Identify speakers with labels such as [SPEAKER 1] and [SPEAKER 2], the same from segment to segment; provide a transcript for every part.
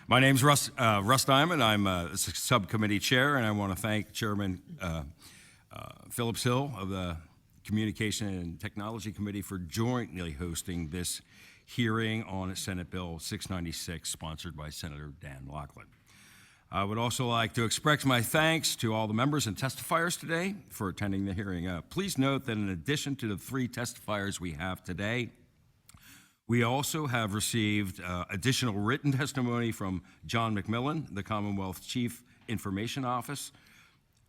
[SPEAKER 1] My name's Russ Diamond. I'm a subcommittee chair, and I want to thank Chairman Phillips-Hill of the Communication and Technology Committee for jointly hosting this hearing on Senate Bill 696, sponsored by Senator Dan Laughlin. I would also like to express my thanks to all the members and testifiers today for attending the hearing. Please note that in addition to the 3 testifiers we have today, we also have received additional written testimony from John McMillan, the Commonwealth Chief Information Office,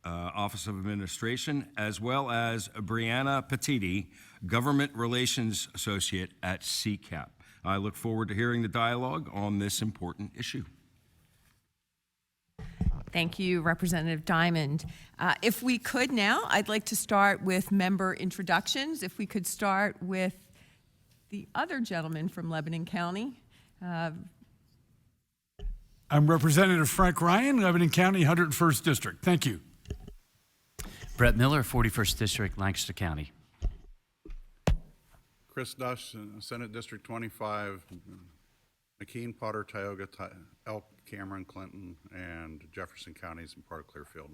[SPEAKER 1] Office of Administration, as well as Brianna Petiti, Government Relations Associate at CCAP. I look forward to hearing the dialogue on this important issue.
[SPEAKER 2] Thank you, Representative Diamond. If we could now, I'd like to start with member introductions. If we could start with the other gentleman from Lebanon County.
[SPEAKER 3] I'm Representative Frank Ryan, Lebanon County, 101st District. Thank you.
[SPEAKER 4] Brett Miller, 41st District, Lancaster County.
[SPEAKER 5] Chris Dush, Senate District 25, McKean, Potter, Tioga, Elk, Cameron, Clinton, and Jefferson counties and part of Clearfield.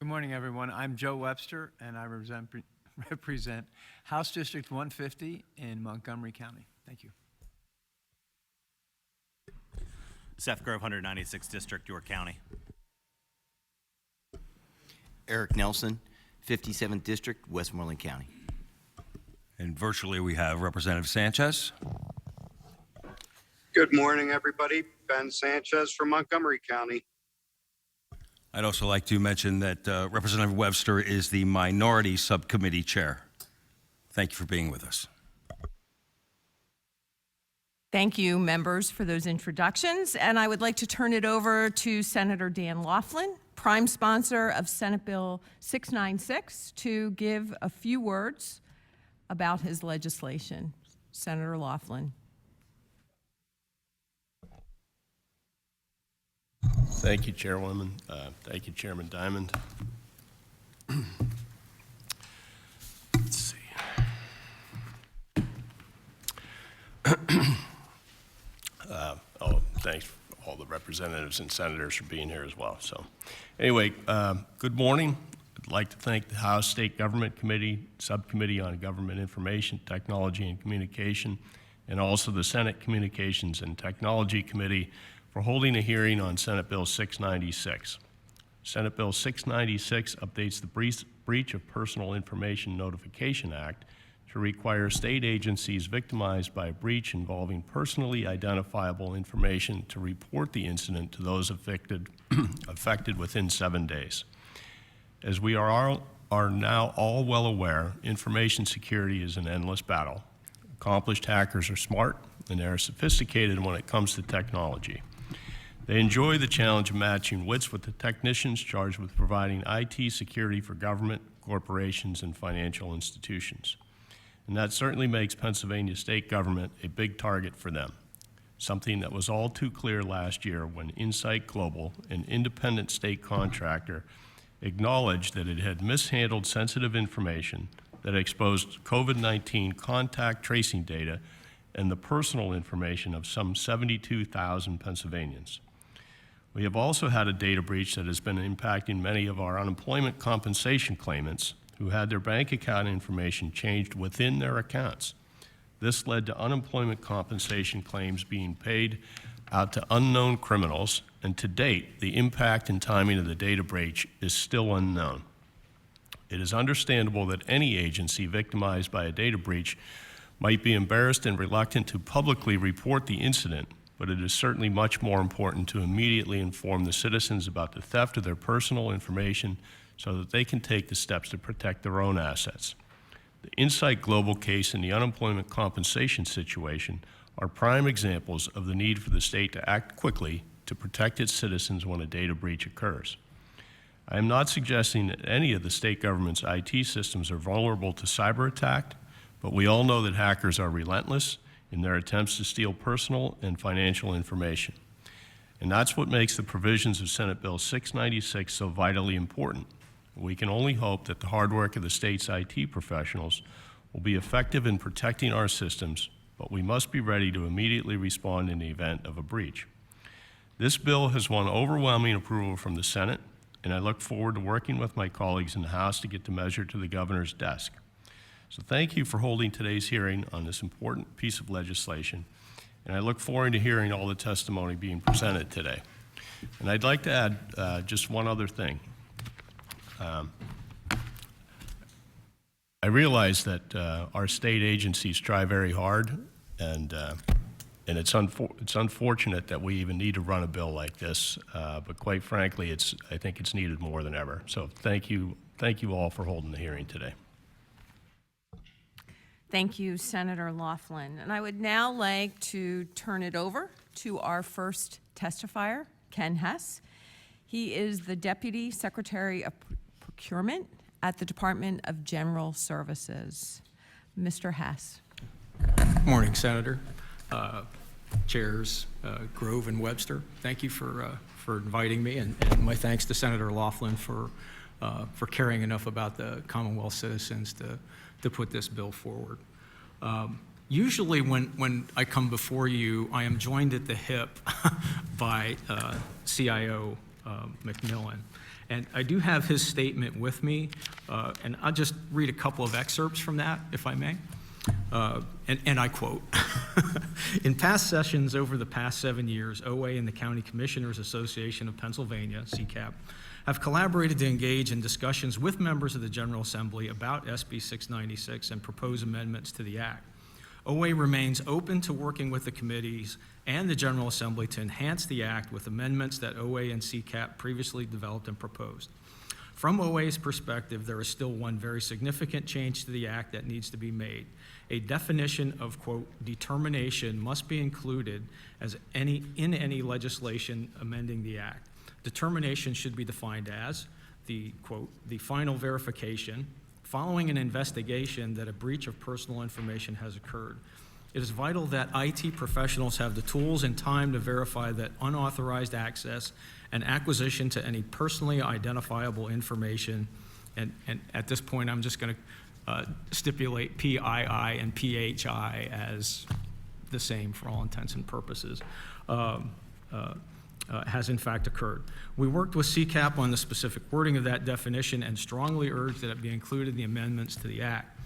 [SPEAKER 6] Good morning, everyone. I'm Joe Webster, and I represent House District 150 in Montgomery County. Thank you.
[SPEAKER 7] Seth Grove, 196th District, York County.
[SPEAKER 8] Eric Nelson, 57th District, Westmoreland County.
[SPEAKER 1] And virtually we have Representative Sanchez.
[SPEAKER 9] Good morning, everybody. Ben Sanchez from Montgomery County.
[SPEAKER 1] I'd also like to mention that Representative Webster is the Minority Subcommittee Chair. Thank you for being with us.
[SPEAKER 2] Thank you, members, for those introductions. And I would like to turn it over to Senator Dan Laughlin, prime sponsor of Senate Bill 696, to give a few words about his legislation. Senator Laughlin.
[SPEAKER 10] Thank you, Chairwoman. Thank you, Chairman Diamond. Let's see. Thanks for all the representatives and senators for being here as well. So anyway, good morning. I'd like to thank the House State Government Committee, Subcommittee on Government Information, Technology, and Communication, and also the Senate Communications and Technology Committee for holding a hearing on Senate Bill 696. Senate Bill 696 updates the Breach of Personal Information Notification Act to require state agencies victimized by a breach involving personally identifiable information to report the incident to those affected within 7 days. As we are now all well aware, information security is an endless battle. Accomplished hackers are smart and they are sophisticated when it comes to technology. They enjoy the challenge of matching wits with the technicians charged with providing IT security for government, corporations, and financial institutions. And that certainly makes Pennsylvania state government a big target for them, something that was all too clear last year when Insight Global, an independent state contractor, acknowledged that it had mishandled sensitive information that exposed COVID-19 contact tracing data and the personal information of some 72,000 Pennsylvanians. We have also had a data breach that has been impacting many of our unemployment compensation claimants who had their bank account information changed within their accounts. This led to unemployment compensation claims being paid out to unknown criminals, and to date, the impact and timing of the data breach is still unknown. It is understandable that any agency victimized by a data breach might be embarrassed and reluctant to publicly report the incident, but it is certainly much more important to immediately inform the citizens about the theft of their personal information so that they can take the steps to protect their own assets. The Insight Global case and the unemployment compensation situation are prime examples of the need for the state to act quickly to protect its citizens when a data breach occurs. I am not suggesting that any of the state government's IT systems are vulnerable to cyber attack, but we all know that hackers are relentless in their attempts to steal personal and financial information. And that's what makes the provisions of Senate Bill 696 so vitally important. We can only hope that the hard work of the state's IT professionals will be effective in protecting our systems, but we must be ready to immediately respond in the event of a breach. This bill has won overwhelming approval from the Senate, and I look forward to working with my colleagues in the House to get the measure to the governor's desk. So thank you for holding today's hearing on this important piece of legislation, and I look forward to hearing all the testimony being presented today. And I'd like to add just one other thing. I realize that our state agencies try very hard, and it's unfortunate that we even need to run a bill like this, but quite frankly, I think it's needed more than ever. So thank you all for holding the hearing today.
[SPEAKER 2] Thank you, Senator Laughlin. And I would now like to turn it over to our first testifier, Ken Hess. He is the Deputy Secretary of Procurement at the Department of General Services. Mr. Hess.
[SPEAKER 11] Morning, Senator. Chairs Grove and Webster, thank you for inviting me, and my thanks to Senator Laughlin for caring enough about the Commonwealth citizens to put this bill forward. Usually when I come before you, I am joined at the hip by CIO McMillan. And I do have his statement with me, and I'll just read a couple of excerpts from that, if I may. And I quote, "In past sessions over the past 7 years, OA and the County Commissioners Association of Pennsylvania, CCAP, have collaborated to engage in discussions with members of the General Assembly about SB 696 and propose amendments to the Act. OA remains open to working with the committees and the General Assembly to enhance the Act with amendments that OA and CCAP previously developed and proposed. From OA's perspective, there is still one very significant change to the Act that needs to be made. A definition of, quote, determination must be included in any legislation amending the Act. Determination should be defined as the, quote, the final verification following an investigation that a breach of personal information has occurred. It is vital that IT professionals have the tools and time to verify that unauthorized access and acquisition to any personally identifiable information, and at this point I'm just going to stipulate PII and PHI as the same for all intents and purposes, has in fact occurred. We worked with CCAP on the specific wording of that definition and strongly urged that it be included in the amendments to the Act.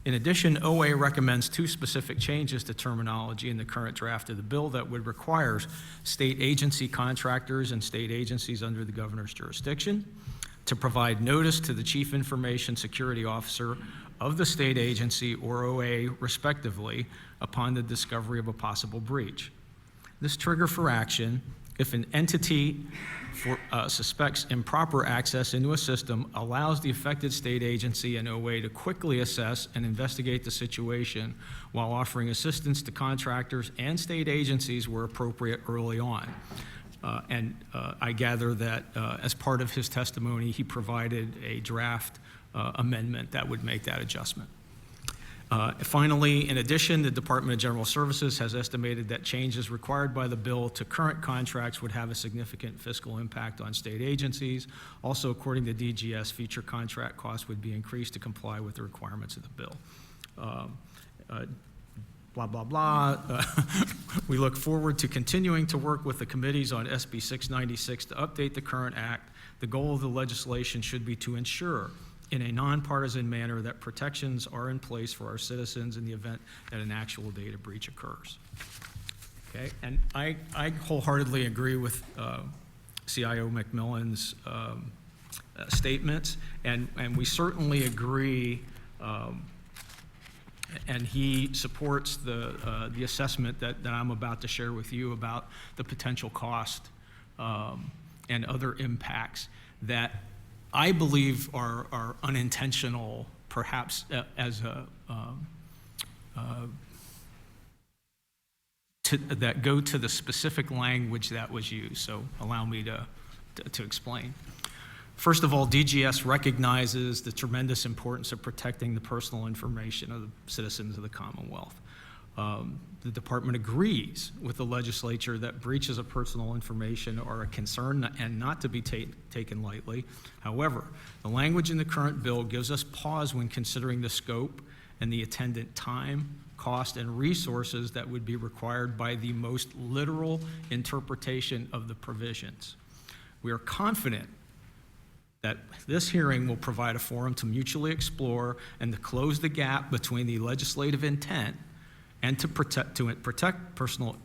[SPEAKER 11] In addition, OA recommends 2 specific changes to terminology in the current draft of the bill that would require state agency contractors and state agencies under the governor's jurisdiction to provide notice to the Chief Information Security Officer of the state agency or OA, respectively, upon the discovery of a possible breach. This trigger for action if an entity suspects improper access into a system, allows the affected state agency and OA to quickly assess and investigate the situation while offering assistance to contractors and state agencies where appropriate early on. I gather that as part of his testimony, he provided a draft amendment that would make that adjustment. Finally, in addition, the Department of General Services has estimated that changes required by the bill to current contracts would have a significant fiscal impact on state agencies. Also, according to DGS, future contract costs would be increased to comply with the requirements of the bill. Blah, blah, blah. We look forward to continuing to work with the committees on SB 696 to update the current act. The goal of the legislation should be to ensure in a nonpartisan manner that protections are in place for our citizens in the event that an actual data breach occurs. Okay, and I wholeheartedly agree with CIO McMillan's statements, and we certainly agree, and he supports the assessment that I'm about to share with you about the potential cost and other impacts that I believe are unintentional, perhaps as that go to the specific language that was used. So allow me to explain. First of all, DGS recognizes the tremendous importance of protecting the personal information of the citizens of the Commonwealth. The department agrees with the legislature that breaches of personal information are a concern and not to be taken lightly. However, the language in the current bill gives us pause when considering the scope and the attendant time, cost, and resources that would be required by the most literal interpretation of the provisions. We are confident that this hearing will provide a forum to mutually explore and to close the gap between the legislative intent and to protect personal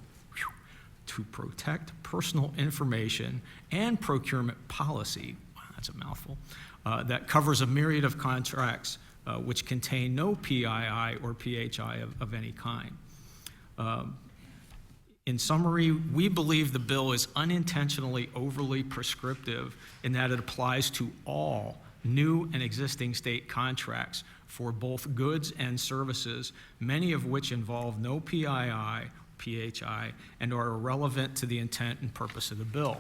[SPEAKER 11] information and procurement policy, wow, that's a mouthful, that covers a myriad of contracts which contain no PII or PHI of any kind. In summary, we believe the bill is unintentionally overly prescriptive in that it applies to all new and existing state contracts for both goods and services, many of which involve no PII, PHI, and are irrelevant to the intent and purpose of the bill.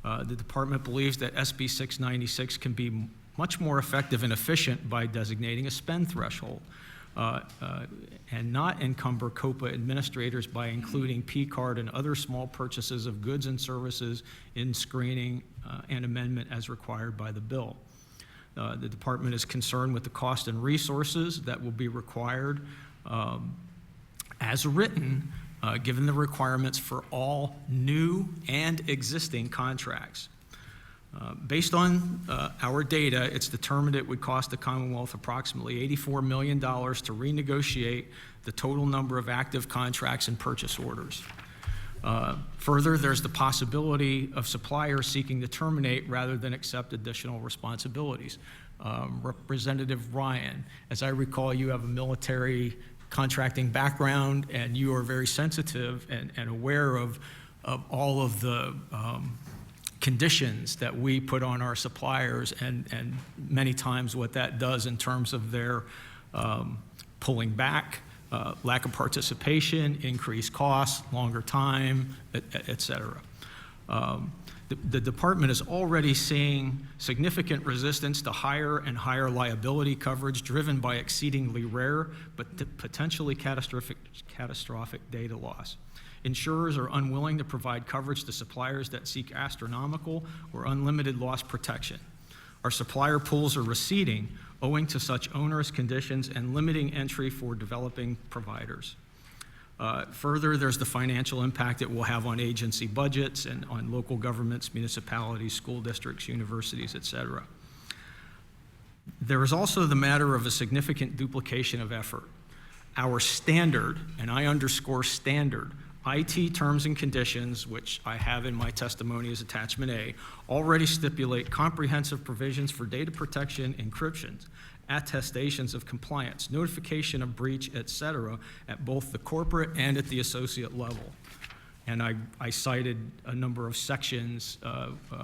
[SPEAKER 11] The department believes that SB 696 can be much more effective and efficient by designating a spend threshold and not encumber COPA administrators by including P-card and other small purchases of goods and services in screening and amendment as required by the bill. The department is concerned with the cost and resources that will be required as written, given the requirements for all new and existing contracts. Based on our data, it's determined it would cost the Commonwealth approximately $84 million to renegotiate the total number of active contracts and purchase orders. Further, there's the possibility of suppliers seeking to terminate rather than accept additional responsibilities. Representative Ryan, as I recall, you have a military contracting background and you are very sensitive and aware of all of the conditions that we put on our suppliers and many times what that does in terms of their pulling back, lack of participation, increased costs, longer time, et cetera. The department is already seeing significant resistance to higher and higher liability coverage driven by exceedingly rare but potentially catastrophic data loss. Insurers are unwilling to provide coverage to suppliers that seek astronomical or unlimited loss protection. Our supplier pools are receding owing to such onerous conditions and limiting entry for developing providers. Further, there's the financial impact it will have on agency budgets and on local governments, municipalities, school districts, universities, et cetera. There is also the matter of a significant duplication of effort. Our standard, and I underscore standard, IT terms and conditions, which I have in my testimony as attachment A, already stipulate comprehensive provisions for data protection, encryptions, attestations of compliance, notification of breach, et cetera, at both the corporate and at the associate level. And I cited a number of sections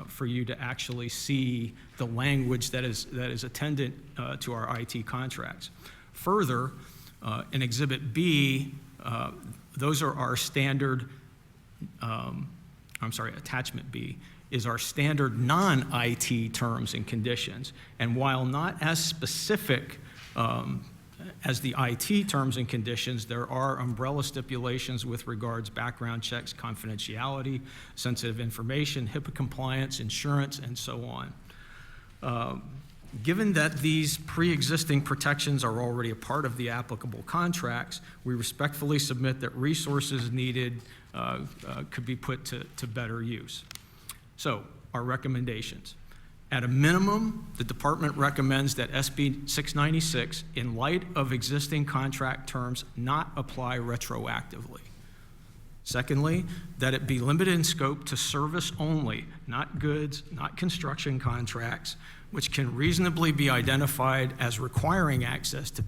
[SPEAKER 11] for you to actually see the language that is attendant to our IT contracts. Further, in Exhibit B, those are our standard, attachment B is our standard non-IT terms and conditions. And while not as specific as the IT terms and conditions, there are umbrella stipulations with regards background checks, confidentiality, sensitive information, HIPAA compliance, insurance, and so on. Given that these pre-existing protections are already a part of the applicable contracts, we respectfully submit that resources needed could be put to better use. So, our recommendations. At a minimum, the department recommends that SB 696, in light of existing contract terms, not apply retroactively. Secondly, that it be limited in scope to service only, not goods, not construction contracts, which can reasonably be identified as requiring access to,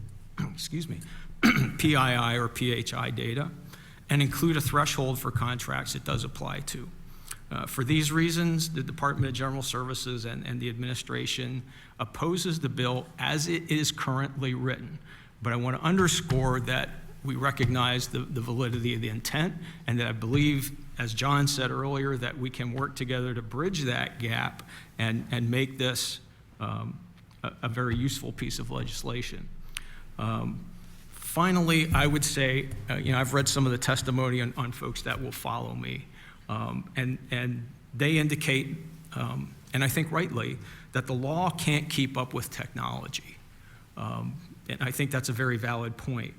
[SPEAKER 11] PII or PHI data, and include a threshold for contracts it does apply to. For these reasons, the Department of General Services and the administration opposes the bill as it is currently written. But I want to underscore that we recognize the validity of the intent, and that I believe, as John said earlier, that we can work together to bridge that gap and make this a very useful piece of legislation. Finally, I would say, I've read some of the testimony on folks that will follow me, and they indicate, and I think rightly, that the law can't keep up with technology. and I think that's a very valid point.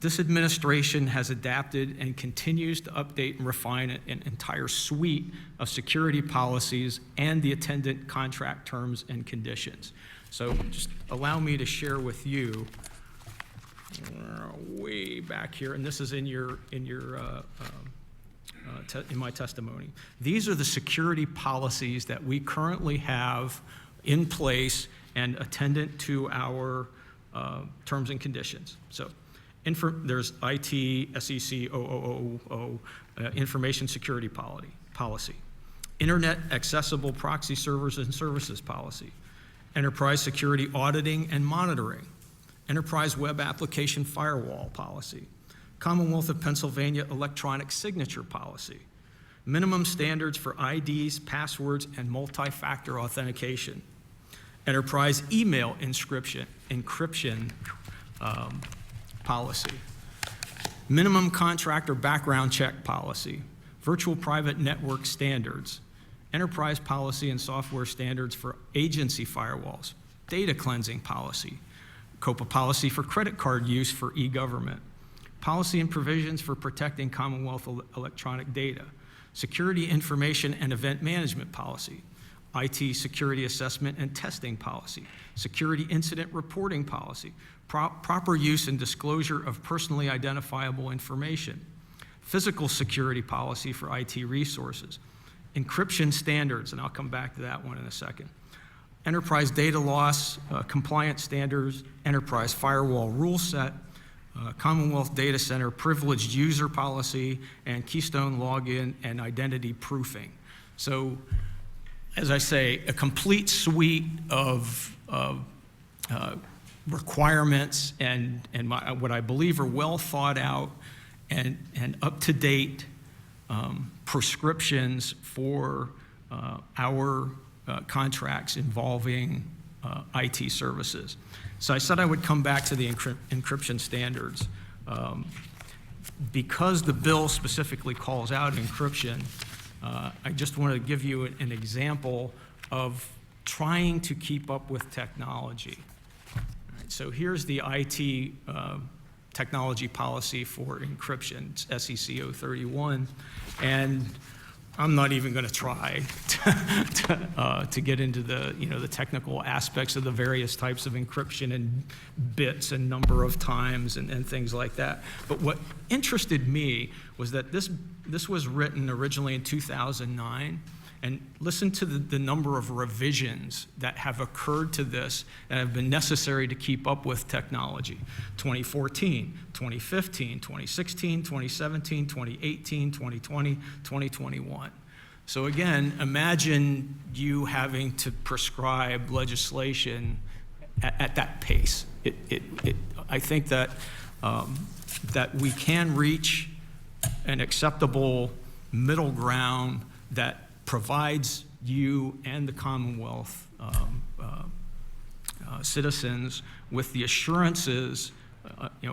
[SPEAKER 11] This administration has adapted and continues to update and refine an entire suite of security policies and the attendant contract terms and conditions. So just allow me to share with you way back here, and this is in my testimony. These are the security policies that we currently have in place and attendant to our terms and conditions. So there's IT SEC 0000 information security policy, Internet accessible proxy servers and services policy, enterprise security auditing and monitoring, enterprise web application firewall policy, Commonwealth of Pennsylvania electronic signature policy, minimum standards for IDs, passwords, and multi-factor authentication, enterprise email encryption policy, minimum contractor background check policy, virtual private network standards, enterprise policy and software standards for agency firewalls, data cleansing policy, COPA policy for credit card use for e-government, policy and provisions for protecting Commonwealth electronic data, security information and event management policy, IT security assessment and testing policy, security incident reporting policy, proper use and disclosure of personally identifiable information, physical security policy for IT resources, encryption standards, and I'll come back to that one in a second, enterprise data loss compliance standards, enterprise firewall rule set, Commonwealth Data Center privileged user policy, and Keystone login and identity proofing. So, as I say, a complete suite of requirements and what I believe are well thought out and up-to-date prescriptions for our contracts involving IT services. So I said I would come back to the encryption standards. Because the bill specifically calls out encryption, I just want to give you an example of trying to keep up with technology. All right, so here's the IT technology policy for encryption, it's SEC 031, and I'm not even going to try to get into the technical aspects of the various types of encryption and bits and number of times and things like that. But what interested me was that this was written originally in 2009, and listen to the number of revisions that have occurred to this and have been necessary to keep up with technology. 2014, 2015, 2016, 2017, 2018, 2020, 2021. So again, imagine you having to prescribe legislation at that pace. I think that that we can reach an acceptable middle ground that provides you and the Commonwealth citizens with the assurances,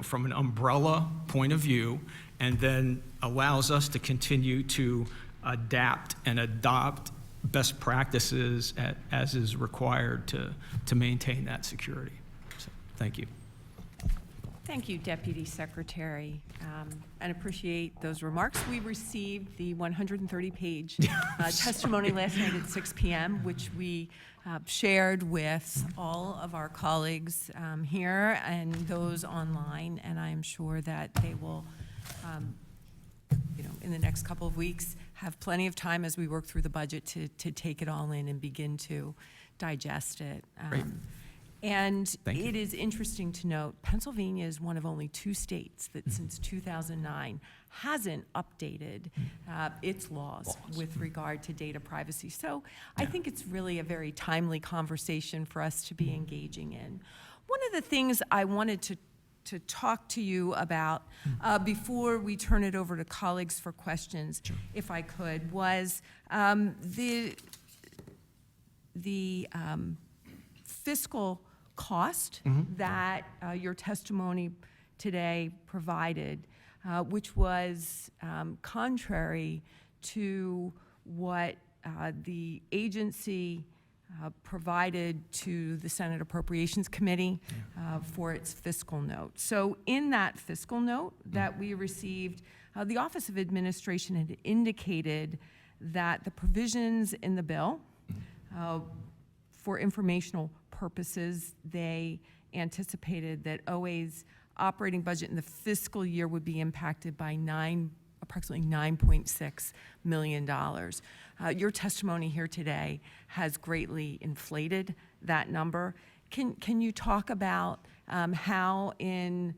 [SPEAKER 11] from an umbrella point of view, and then allows us to continue to adapt and adopt best practices as is required to maintain that security. So, thank you.
[SPEAKER 2] Thank you, Deputy Secretary, and appreciate those remarks. We received the 130-page testimony last night at 6 p.m., which we shared with all of our colleagues here and those online, and I'm sure that they will, in the next couple of weeks, have plenty of time as we work through the budget to take it all in and begin to digest it.
[SPEAKER 11] Great.
[SPEAKER 2] And
[SPEAKER 11] Thank you.
[SPEAKER 2] it is interesting to note, Pennsylvania is one of only 2 states that since 2009 hasn't updated its laws with regard to data privacy. So I think it's really a very timely conversation for us to be engaging in. One of the things I wanted to talk to you about before we turn it over to colleagues for questions, if I could, was the fiscal cost that your testimony today provided, which was contrary to what the agency provided to the Senate Appropriations Committee for its fiscal note. So in that fiscal note that we received, the Office of Administration had indicated that the provisions in the bill for informational purposes, they anticipated that OA's operating budget in the fiscal year would be impacted by approximately $9.6 million. Your testimony here today has greatly inflated that number. Can you talk about how in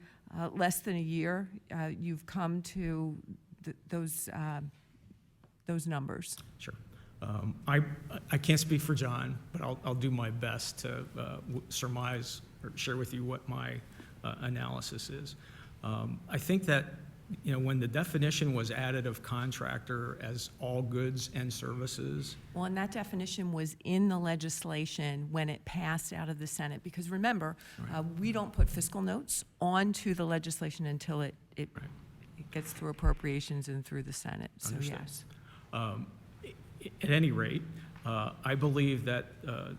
[SPEAKER 2] less than a year you've come to those numbers?
[SPEAKER 11] Sure. I can't speak for John, but I'll do my best to surmise or share with you what my analysis is. I think that, when the definition was added of contractor as all goods and services.
[SPEAKER 2] Well, and that definition was in the legislation when it passed out of the Senate, because remember, we don't put fiscal notes onto the legislation until it gets through appropriations and through the Senate, so
[SPEAKER 11] Understood.
[SPEAKER 2] yes.
[SPEAKER 11] At any rate, I believe that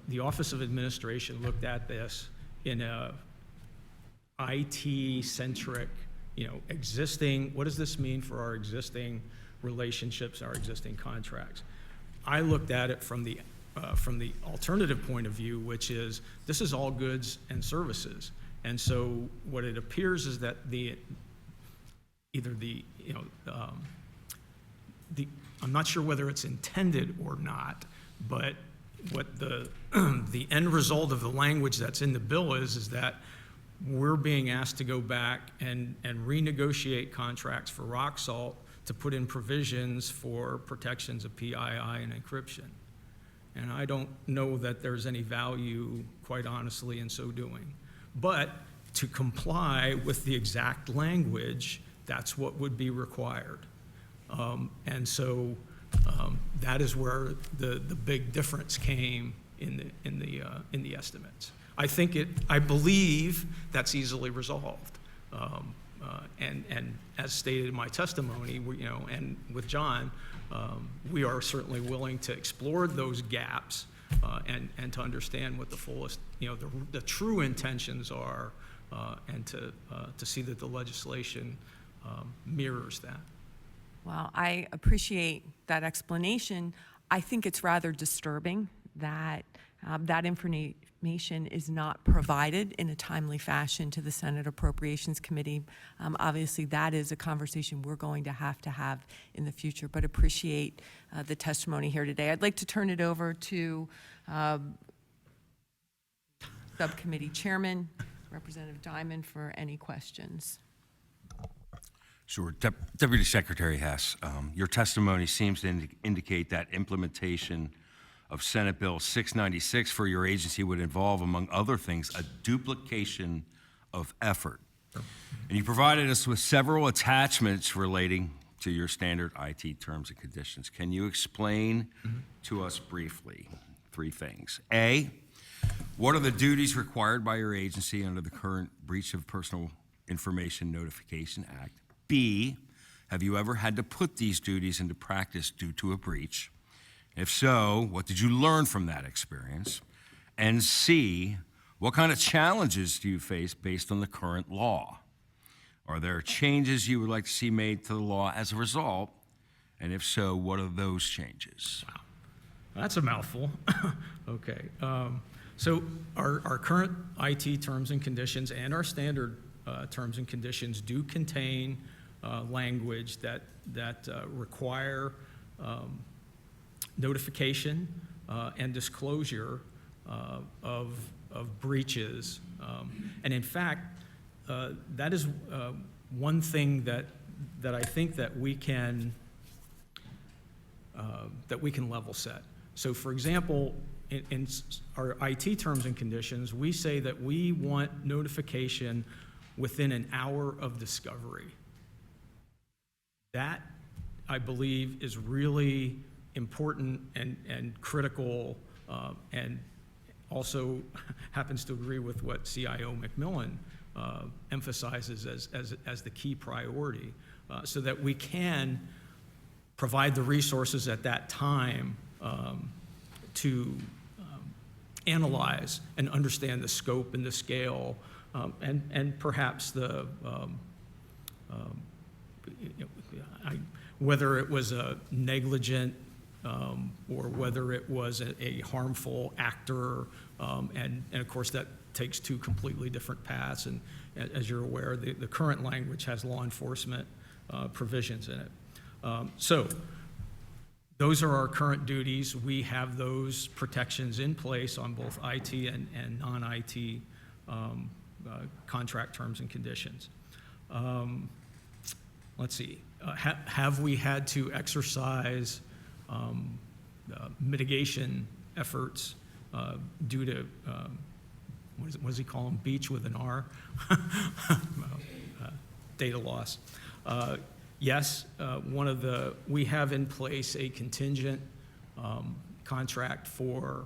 [SPEAKER 11] the Office of Administration looked at this in a IT-centric, existing, what does this mean for our existing relationships, our existing contracts? I looked at it from the alternative point of view, which is this is all goods and services. And so what it appears is that I'm not sure whether it's intended or not, but what the end result of the language that's in the bill is that we're being asked to go back and renegotiate contracts for rock salt to put in provisions for protections of PII and encryption. And I don't know that there's any value, quite honestly, in so doing. But to comply with the exact language, that's what would be required. And so that is where the big difference came in the estimates. I believe that's easily resolved. And as stated in my testimony, and with John, we are certainly willing to explore those gaps and to understand what the fullest, the true intentions are, and to see that the legislation mirrors that.
[SPEAKER 2] Well, I appreciate that explanation. I think it's rather disturbing that that information is not provided in a timely fashion to the Senate Appropriations Committee. Obviously, that is a conversation we're going to have in the future, but appreciate the testimony here today. I'd like to turn it over to Subcommittee Chairman, Representative Diamond, for any questions.
[SPEAKER 1] Sure. Deputy Secretary Hess, your testimony seems to indicate that implementation of Senate Bill 696 for your agency would involve, among other things, a duplication of effort. And you provided us with several attachments relating to your standard IT terms and conditions. Can you explain to us briefly three things? A, what are the duties required by your agency under the current Breach of Personal Information Notification Act? B, have you ever had to put these duties into practice due to a breach? If so, what did you learn from that experience? And C, what kind of challenges do you face based on the current law? Are there changes you would like to see made to the law as a result? And if so, what are those changes?
[SPEAKER 11] Wow, that's a mouthful. Okay, so our current IT terms and conditions and our standard terms and conditions do contain language that require notification and disclosure of breaches. And in fact, that is one thing that I think that we can level set. So for example, in our IT terms and conditions, we say that we want notification within an hour of discovery. That, I believe, is really important and critical, and also happens to agree with what CIO McMillan emphasizes as the key priority, so that we can provide the resources at that time to analyze and understand the scope and the scale, and perhaps the whether it was a negligent or whether it was a harmful actor, and of course that takes two completely different paths. And as you're aware, the current language has law enforcement provisions in it. So those are our current duties. We have those protections in place on both IT and non-IT contract terms and conditions. Let's see. Have we had to exercise mitigation efforts due to, what does he call them, beach with an R? Data loss. Yes, we have in place a contingent contract for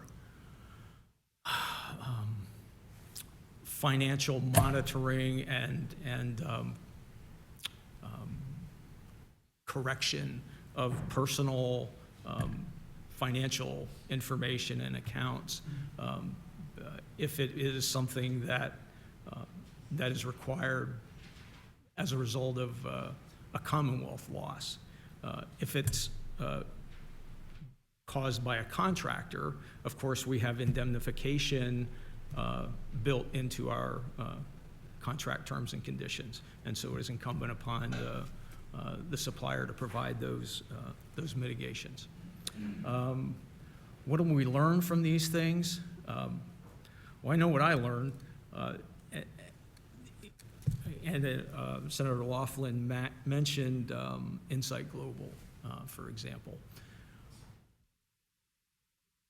[SPEAKER 11] financial monitoring and correction of personal financial information and accounts if it is something that is required as a result of a Commonwealth loss. If it's caused by a contractor, of course, we have indemnification built into our contract terms and conditions, and so it is incumbent upon the supplier to provide those mitigations. What do we learn from these things? Well, I know what I learned, and Senator Laughlin mentioned Insight Global, for example.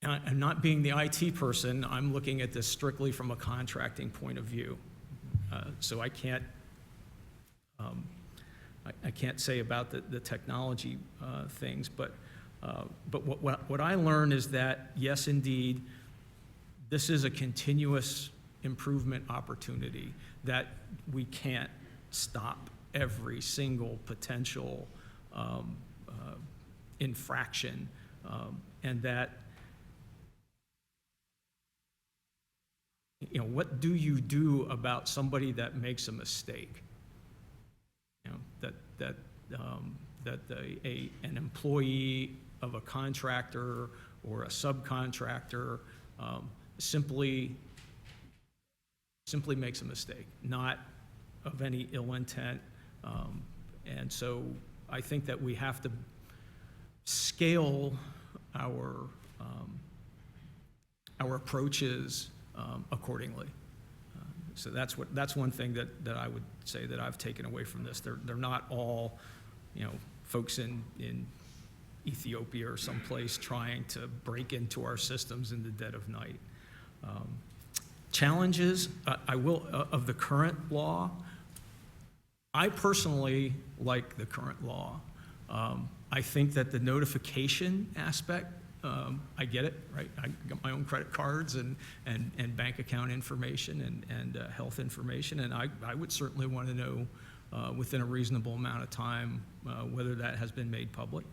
[SPEAKER 11] And not being the IT person, I'm looking at this strictly from a contracting point of view. So I can't say about the technology things, but what I learned is that, yes, indeed, this is a continuous improvement opportunity, that we can't stop every single potential infraction, and that, you know, what do you do about somebody that makes a mistake? You know, that an employee of a contractor or a subcontractor simply makes a mistake, not of any ill intent. And so I think that we have to scale our approaches accordingly. So that's one thing that I would say that I've taken away from this. They're not all, you know, folks in Ethiopia or someplace trying to break into our systems in the dead of night. Challenges, of the current law. I personally like the current law. I think that the notification aspect, I get it, right? I got my own credit cards and bank account information and health information, and I would certainly want to know within a reasonable amount of time whether that has been made public.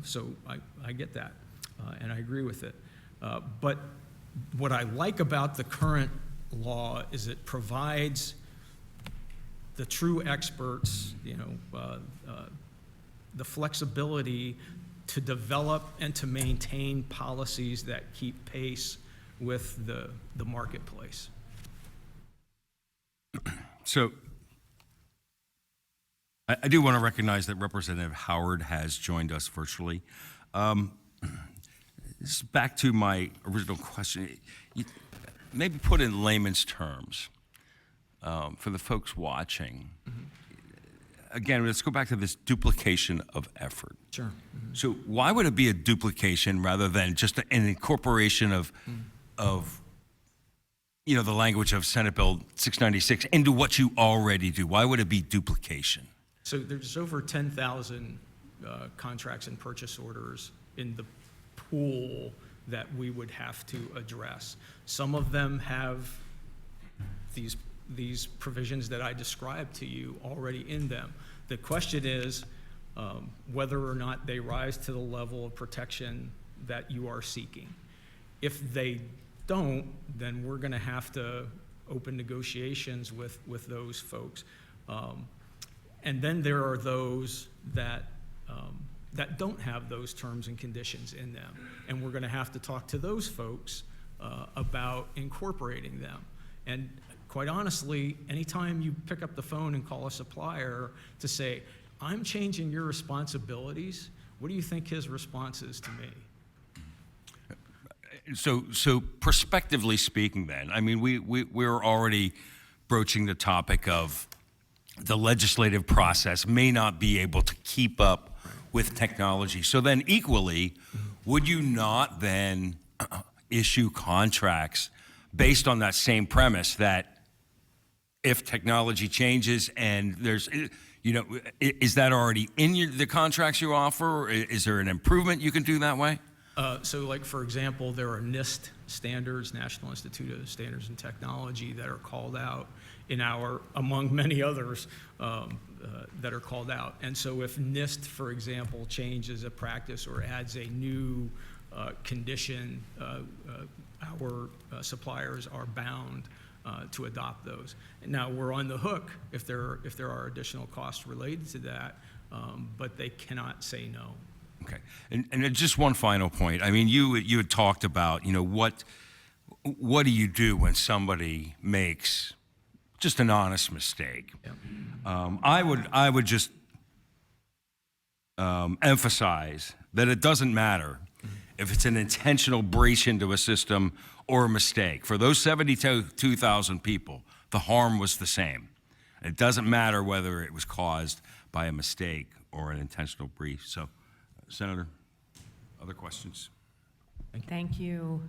[SPEAKER 11] So I get that, and I agree with it. But what I like about the current law is it provides the true experts, you know, the flexibility to develop and to maintain policies that keep pace with the marketplace.
[SPEAKER 1] So I do want to recognize that Representative Howard has joined us virtually. Back to my original question, maybe put in layman's terms for the folks watching. Mm-hmm. Again, let's go back to this duplication of effort.
[SPEAKER 11] Sure. Mm-hmm.
[SPEAKER 1] So why would it be a duplication rather than just an incorporation of you know, the language of Senate Bill 696 into what you already do? Why would it be duplication?
[SPEAKER 11] So there's over 10,000 contracts and purchase orders in the pool that we would have to address. Some of them have these provisions that I described to you already in them. The question is whether or not they rise to the level of protection that you are seeking. If they don't, then we're going to have to open negotiations with those folks. And then there are those that don't have those terms and conditions in them. And we're going to have to talk to those folks about incorporating them. And quite honestly, anytime you pick up the phone and call a supplier to say, I'm changing your responsibilities, what do you think his response is to me?
[SPEAKER 1] So prospectively speaking then, I mean, we're already broaching the topic of the legislative process may not be able to keep up with technology. So then equally, would you not then issue contracts based on that same premise that if technology changes and there's, you know, is that already in the contracts you offer? Is there an improvement you can do that way?
[SPEAKER 11] So like, for example, there are NIST standards, National Institute of Standards and Technology, that are called out in our, among many others, that are called out. And so if NIST, for example, changes a practice or adds a new condition, our suppliers are bound to adopt those. Now, we're on the hook if there are additional costs related to that, but they cannot say no.
[SPEAKER 1] Okay, and just one final point. I mean, you had talked about, you know, what do you do when somebody makes just an honest mistake? Yeah. I would just emphasize that it doesn't matter if it's an intentional breach into a system or a mistake. For those 72,000 people, the harm was the same. It doesn't matter whether it was caused by a mistake or an intentional breach. So, Senator, other questions?
[SPEAKER 2] Thank you,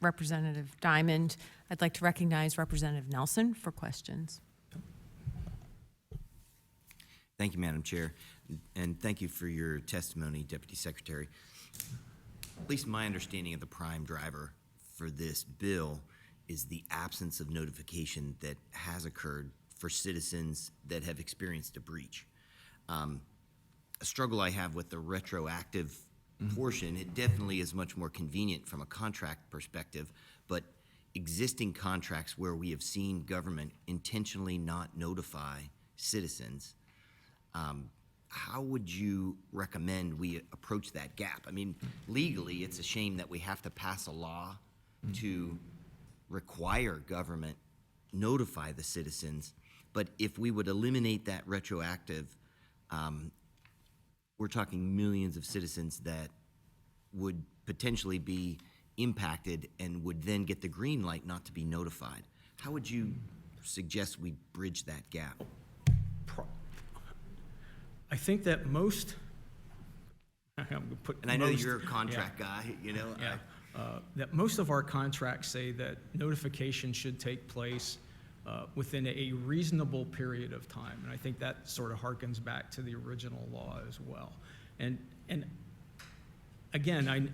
[SPEAKER 2] Representative Diamond. I'd like to recognize Representative Nelson for questions.
[SPEAKER 8] Thank you, Madam Chair, and thank you for your testimony, Deputy Secretary. At least my understanding of the prime driver for this bill is the absence of notification that has occurred for citizens that have experienced a breach. A struggle I have with the retroactive portion, it definitely is much more convenient from a contract perspective, but existing contracts where we have seen government intentionally not notify citizens, how would you recommend we approach that gap? I mean, legally, it's a shame that we have to pass a law to require government notify the citizens, but if we would eliminate that retroactive, we're talking millions of citizens that would potentially be impacted and would then get the green light not to be notified. How would you suggest we bridge that gap?
[SPEAKER 11] I think that most,
[SPEAKER 8] and I know you're a contract guy, you know.
[SPEAKER 11] Yeah. That most of our contracts say that notification should take place within a reasonable period of time, and I think that sort of harkens back to the original law as well. And again,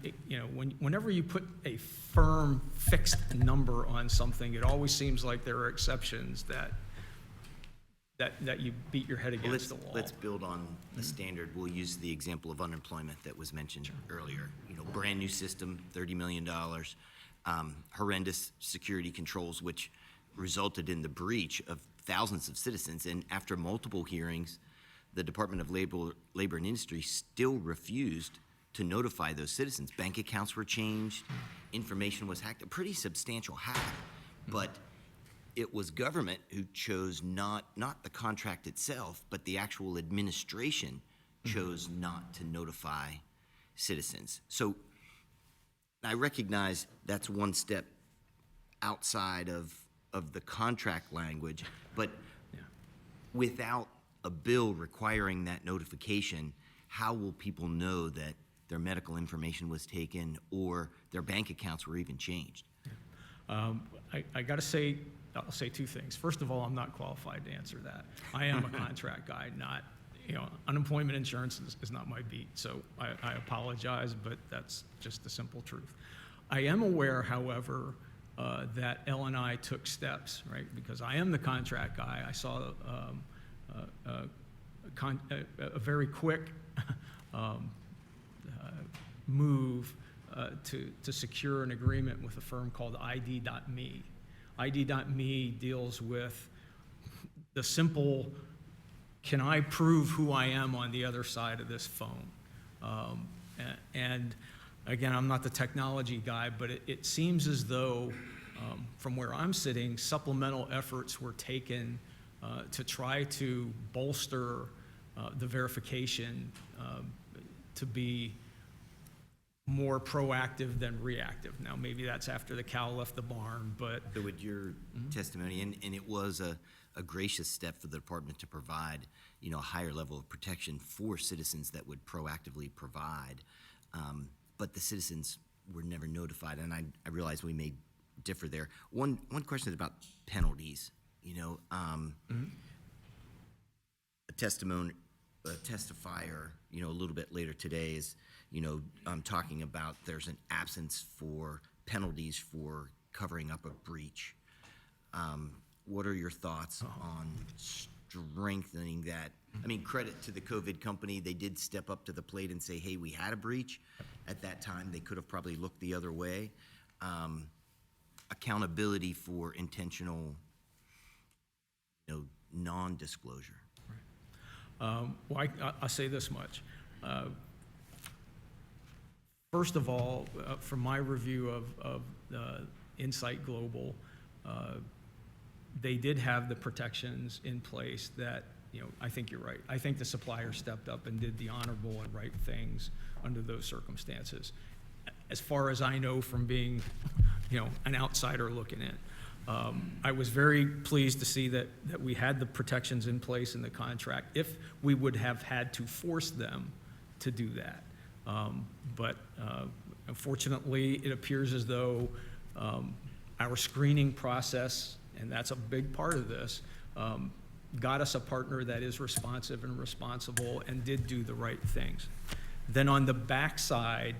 [SPEAKER 11] whenever you put a firm, fixed number on something, it always seems like there are exceptions that you beat your head against the wall.
[SPEAKER 8] Let's build on the standard. We'll use the example of unemployment that was mentioned earlier. You know, brand new system, $30 million, horrendous security controls, which resulted in the breach of thousands of citizens. And after multiple hearings, the Department of Labor and Industry still refused to notify those citizens. Bank accounts were changed, information was hacked, a pretty substantial hack. But it was government who chose not the contract itself, but the actual administration chose not to notify citizens. So I recognize that's one step outside of the contract language, but without a bill requiring that notification, how will people know that their medical information was taken or their bank accounts were even changed?
[SPEAKER 11] I got to say, I'll say two things. First of all, I'm not qualified to answer that. I am a contract guy, not, unemployment insurance is not my beat, so I apologize, but that's just the simple truth. I am aware, however, that L&I took steps, right? Because I am the contract guy. I saw a very quick move to secure an agreement with a firm called ID.me. ID.me deals with the simple, can I prove who I am on the other side of this phone? And again, I'm not the technology guy, but it seems as though, from where I'm sitting, supplemental efforts were taken to try to bolster the verification to be more proactive than reactive. Now, maybe that's after the cow left the barn, but
[SPEAKER 8] So with your testimony, and it was a gracious step for the department to provide, a higher level of protection for citizens that would proactively provide. But the citizens were never notified, and I realize we may differ there. One question is about penalties. A testifier, a little bit later today is, talking about there's an absence for penalties for covering up a breach. What are your thoughts on strengthening that? I mean, credit to the COVID company. They did step up to the plate and say, hey, we had a breach. At that time, they could have probably looked the other way. Accountability for intentional, non-disclosure.
[SPEAKER 11] well, I'll say this much. First of all, from my review of Insight Global, they did have the protections in place that, I think you're right. I think the supplier stepped up and did the honorable and right things under those circumstances. As far as I know from being, an outsider looking in. I was very pleased to see that we had the protections in place in the contract if we would have had to force them to do that. But unfortunately, it appears as though our screening process, and that's a big part of this, got us a partner that is responsive and responsible and did do the right things. Then on the backside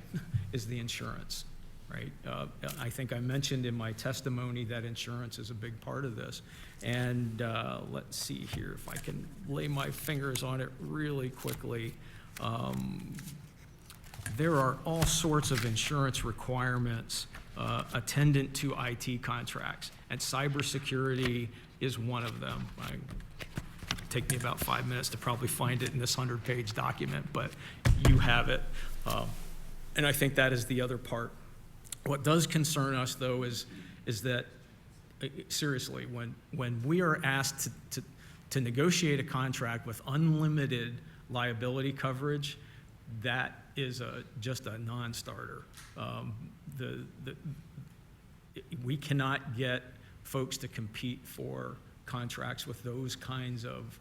[SPEAKER 11] is the insurance, right? I think I mentioned in my testimony that insurance is a big part of this. And let's see here if I can lay my fingers on it really quickly. There are all sorts of insurance requirements attendant to IT contracts, and cybersecurity is one of them. Take me about 5 minutes to probably find it in this 100-page document, but you have it. And I think that is the other part. What does concern us, though, is that, seriously, when we are asked to negotiate a contract with unlimited liability coverage, that is just a non-starter. We cannot get folks to compete for contracts with those kinds of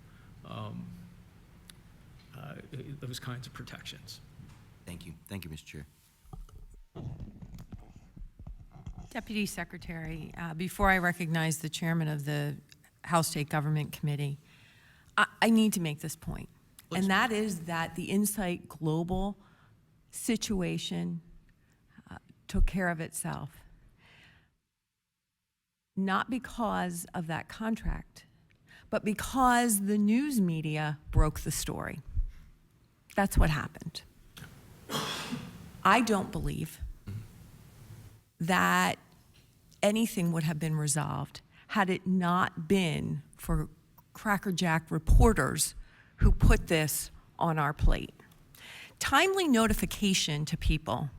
[SPEAKER 11] protections.
[SPEAKER 8] Thank you, Mr. Chair.
[SPEAKER 2] Deputy Secretary, before I recognize the chairman of the House State Government Committee, I need to make this point. And that is that the Insight Global situation took care of itself. Not because of that contract, but because the news media broke the story. That's what happened. I don't believe that anything would have been resolved had it not been for crackerjack reporters who put this on our plate. Timely notification to people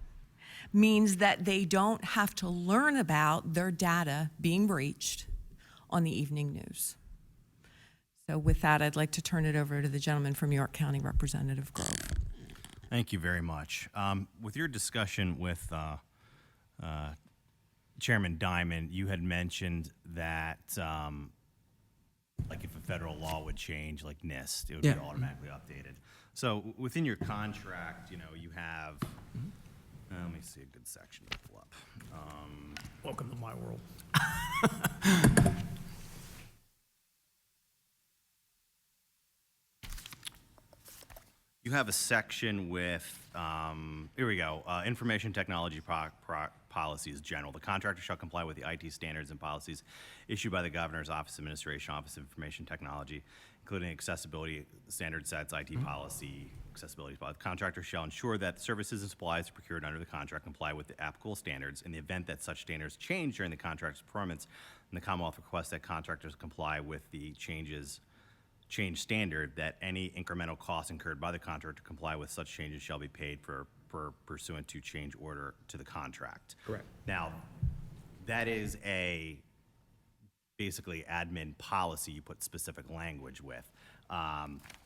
[SPEAKER 2] means that they don't have to learn about their data being breached on the evening news. So with that, I'd like to turn it over to the gentleman from York County, Representative Grove.
[SPEAKER 7] Thank you very much. With your discussion with Chairman Diamond, you had mentioned that like if a federal law would change, like NIST, it would be automatically updated. So within your contract, you have, let me see a good section to pull up.
[SPEAKER 11] Welcome to my world.
[SPEAKER 7] You have a section with, here we go, information technology policies general. The contractor shall comply with the IT standards and policies issued by the Governor's Office of Administration, Office of Information Technology, including accessibility standard sets, IT policy, et accessibility policy. The contractor shall ensure that the services and supplies procured under the contract comply with the applicable standards. In the event that such standards change during the contract's performance, and the Commonwealth requests that contractors comply with the change standard, that any incremental costs incurred by the contractor to comply with such changes shall be paid for pursuant to change order to the contract.
[SPEAKER 11] Correct.
[SPEAKER 7] Now, that is basically admin policy you put specific language with.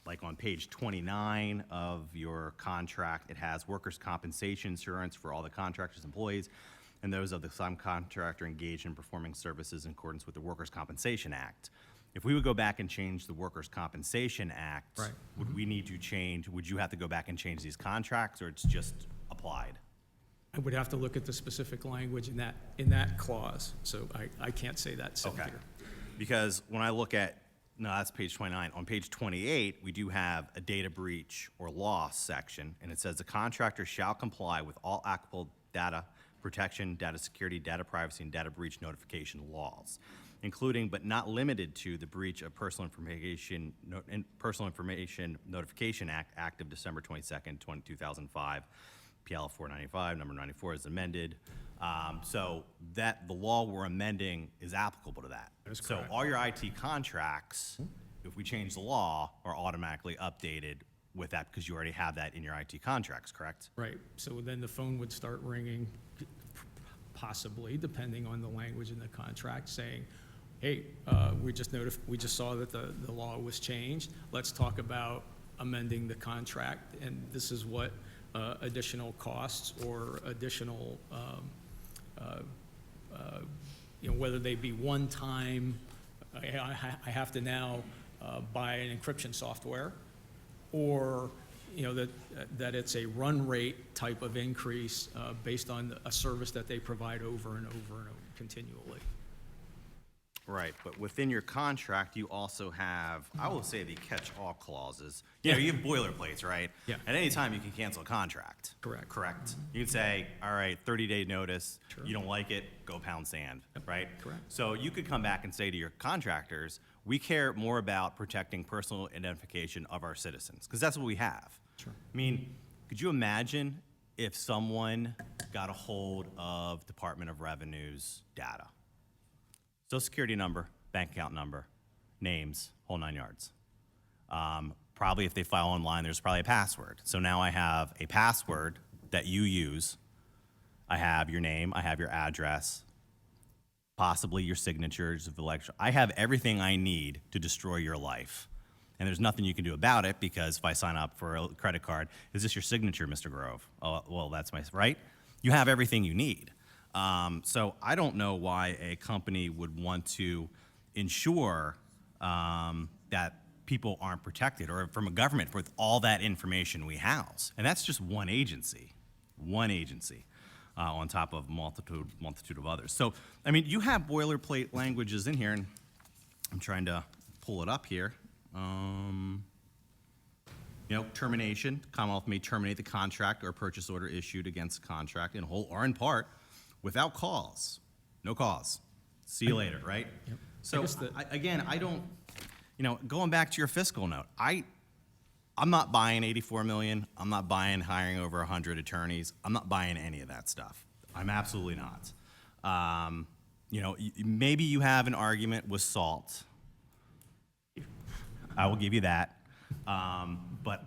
[SPEAKER 7] Like on page 29 of your contract, it has workers' compensation insurance for all the contractors' employees and those of the subcontractor engaged in performing services in accordance with the Workers' Compensation Act. If we would go back and change the Workers' Compensation Act,
[SPEAKER 11] Right.
[SPEAKER 7] would we need to change, would you have to go back and change these contracts, or it's just applied?
[SPEAKER 11] I would have to look at the specific language in that clause, so I can't say that sitting
[SPEAKER 7] Okay.
[SPEAKER 11] here.
[SPEAKER 7] Because when I look at, no, that's page 29. On page 28, we do have a data breach or loss section, and it says the contractor shall comply with all applicable data protection, data security, data privacy, and data breach notification laws, including but not limited to the breach of Personal Information Notification Act, active December 22nd, 2005, PL 495, number 94 is amended. So that the law we're amending is applicable to that.
[SPEAKER 11] That is
[SPEAKER 7] So
[SPEAKER 11] correct.
[SPEAKER 7] all your IT contracts, if we change the law, are automatically updated with that because you already have that in your IT contracts, correct?
[SPEAKER 11] Right, so then the phone would start ringing, possibly, depending on the language in the contract, saying, hey, we just saw that the law was changed. Let's talk about amending the contract, and this is what additional costs or additional, whether they be one time, I have to now buy an encryption software, or that it's a run rate type of increase based on a service that they provide over and over and over continually.
[SPEAKER 7] Right, but within your contract, you also have, I will say, the catch-all clauses. You know, you have boilerplates, right?
[SPEAKER 11] Yeah.
[SPEAKER 7] At any time, you can cancel a contract.
[SPEAKER 11] Correct.
[SPEAKER 7] Correct. You can say, all right, 30-day notice.
[SPEAKER 11] Sure.
[SPEAKER 7] You don't like it, go pound sand, right?
[SPEAKER 11] Correct.
[SPEAKER 7] So you could come back and say to your contractors, we care more about protecting personal identification of our citizens, because that's what we have.
[SPEAKER 11] Sure.
[SPEAKER 7] I mean, could you imagine if someone got a hold of Department of Revenue's data? Social Security number, bank account number, names, whole 9 yards. Probably if they file online, there's probably a password. So now I have a password that you use. I have your name, I have your address, possibly your signatures of election. I have everything I need to destroy your life. And there's nothing you can do about it, because if I sign up for a credit card, is this your signature, Mr. Grove? Oh, well, that's my, right? You have everything you need. So I don't know why a company would want to ensure that people aren't protected, or from a government with all that information we house. And that's just one agency on top of multitude of others. So, I mean, you have boilerplate languages in here, and I'm trying to pull it up here. Termination. Commonwealth may terminate the contract or purchase order issued against the contract in whole or in part without cause. No cause. See you later, right?
[SPEAKER 11] Yep.
[SPEAKER 7] So, I don't, going back to your fiscal note, I'm not buying 84 million. I'm not buying hiring over 100 attorneys. I'm not buying any of that stuff. I'm absolutely not. Maybe you have an argument with SALT. I will give you that. But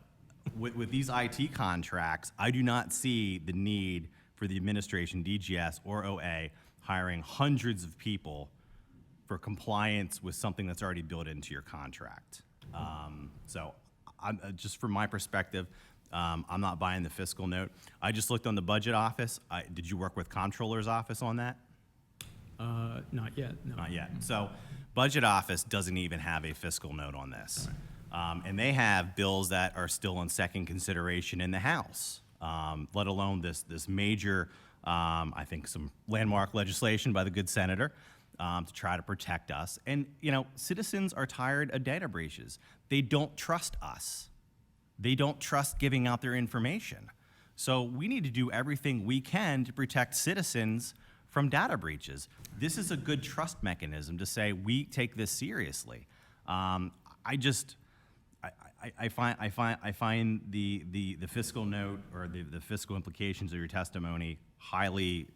[SPEAKER 7] with these IT contracts, I do not see the need for the administration, DGS or OA, hiring hundreds of people for compliance with something that's already built into your contract. So just from my perspective, I'm not buying the fiscal note. I just looked on the budget office. Did you work with Comptroller's office on that?
[SPEAKER 11] Not yet, no.
[SPEAKER 7] Not yet. So budget office doesn't even have a fiscal note on this. And they have bills that are still in second consideration in the House, let alone this major, I think some landmark legislation by the good senator to try to protect us. And, citizens are tired of data breaches. They don't trust us. They don't trust giving out their information. So we need to do everything we can to protect citizens from data breaches. This is a good trust mechanism to say we take this seriously. I find the fiscal note or the fiscal implications of your testimony highly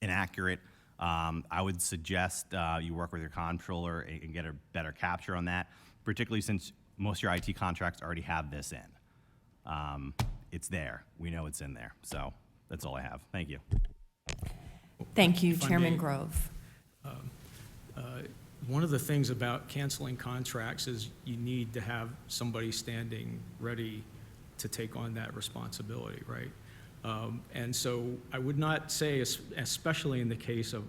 [SPEAKER 7] inaccurate. I would suggest you work with your comptroller and get a better capture on that, particularly since most of your IT contracts already have this in. It's there. We know it's in there. So that's all I have. Thank you.
[SPEAKER 2] Thank you,
[SPEAKER 11] If I
[SPEAKER 2] Chairman
[SPEAKER 11] may.
[SPEAKER 2] Grove.
[SPEAKER 11] One of the things about canceling contracts is you need to have somebody standing ready to take on that responsibility, right? And so I would not say, especially in the case of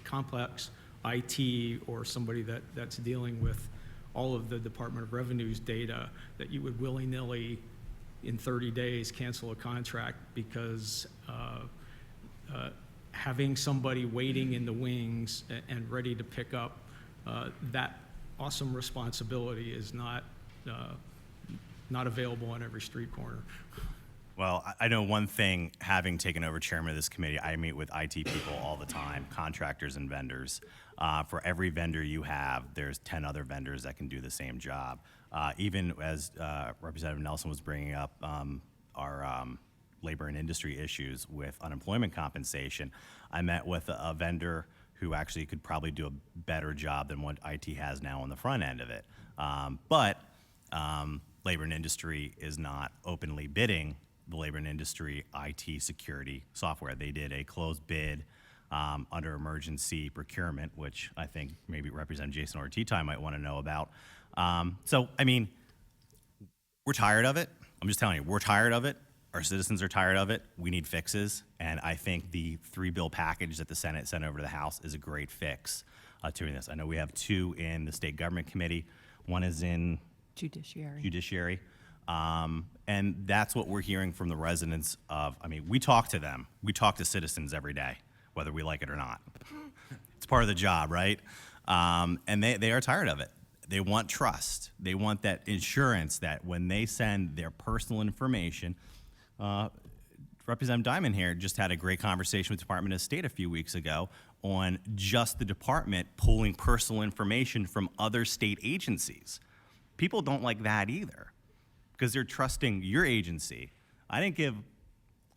[SPEAKER 11] complex IT or somebody that's dealing with all of the Department of Revenue's data, that you would willy-nilly, in 30 days, cancel a contract because having somebody waiting in the wings and ready to pick up that awesome responsibility is not available on every street corner.
[SPEAKER 7] Well, I know one thing, having taken over chairman of this committee, I meet with IT people all the time, contractors and vendors. For every vendor you have, there's 10 other vendors that can do the same job. Even as Representative Nelson was bringing up our labor and industry issues with unemployment compensation, I met with a vendor who actually could probably do a better job than what IT has now on the front end of it. But labor and industry is not openly bidding the labor and industry IT security software. They did a closed bid under emergency procurement, which I think maybe Representative Jason Ortizai might want to know about. So, I mean, we're tired of it. I'm just telling you, we're tired of it. Our citizens are tired of it. We need fixes. And I think the 3-bill package that the Senate sent over to the House is a great fix to this. I know we have 2 in the State Government Committee. One is in Judiciary. And that's what we're hearing from the residents of, I mean, we talk to them. We talk to citizens every day, whether we like it or not. It's part of the job, right? And they are tired of it. They want trust. They want that insurance that when they send their personal information, Representative Diamond here just had a great conversation with the Department of State a few weeks ago on just the department pulling personal information from other state agencies. People don't like that either because they're trusting your agency. I didn't give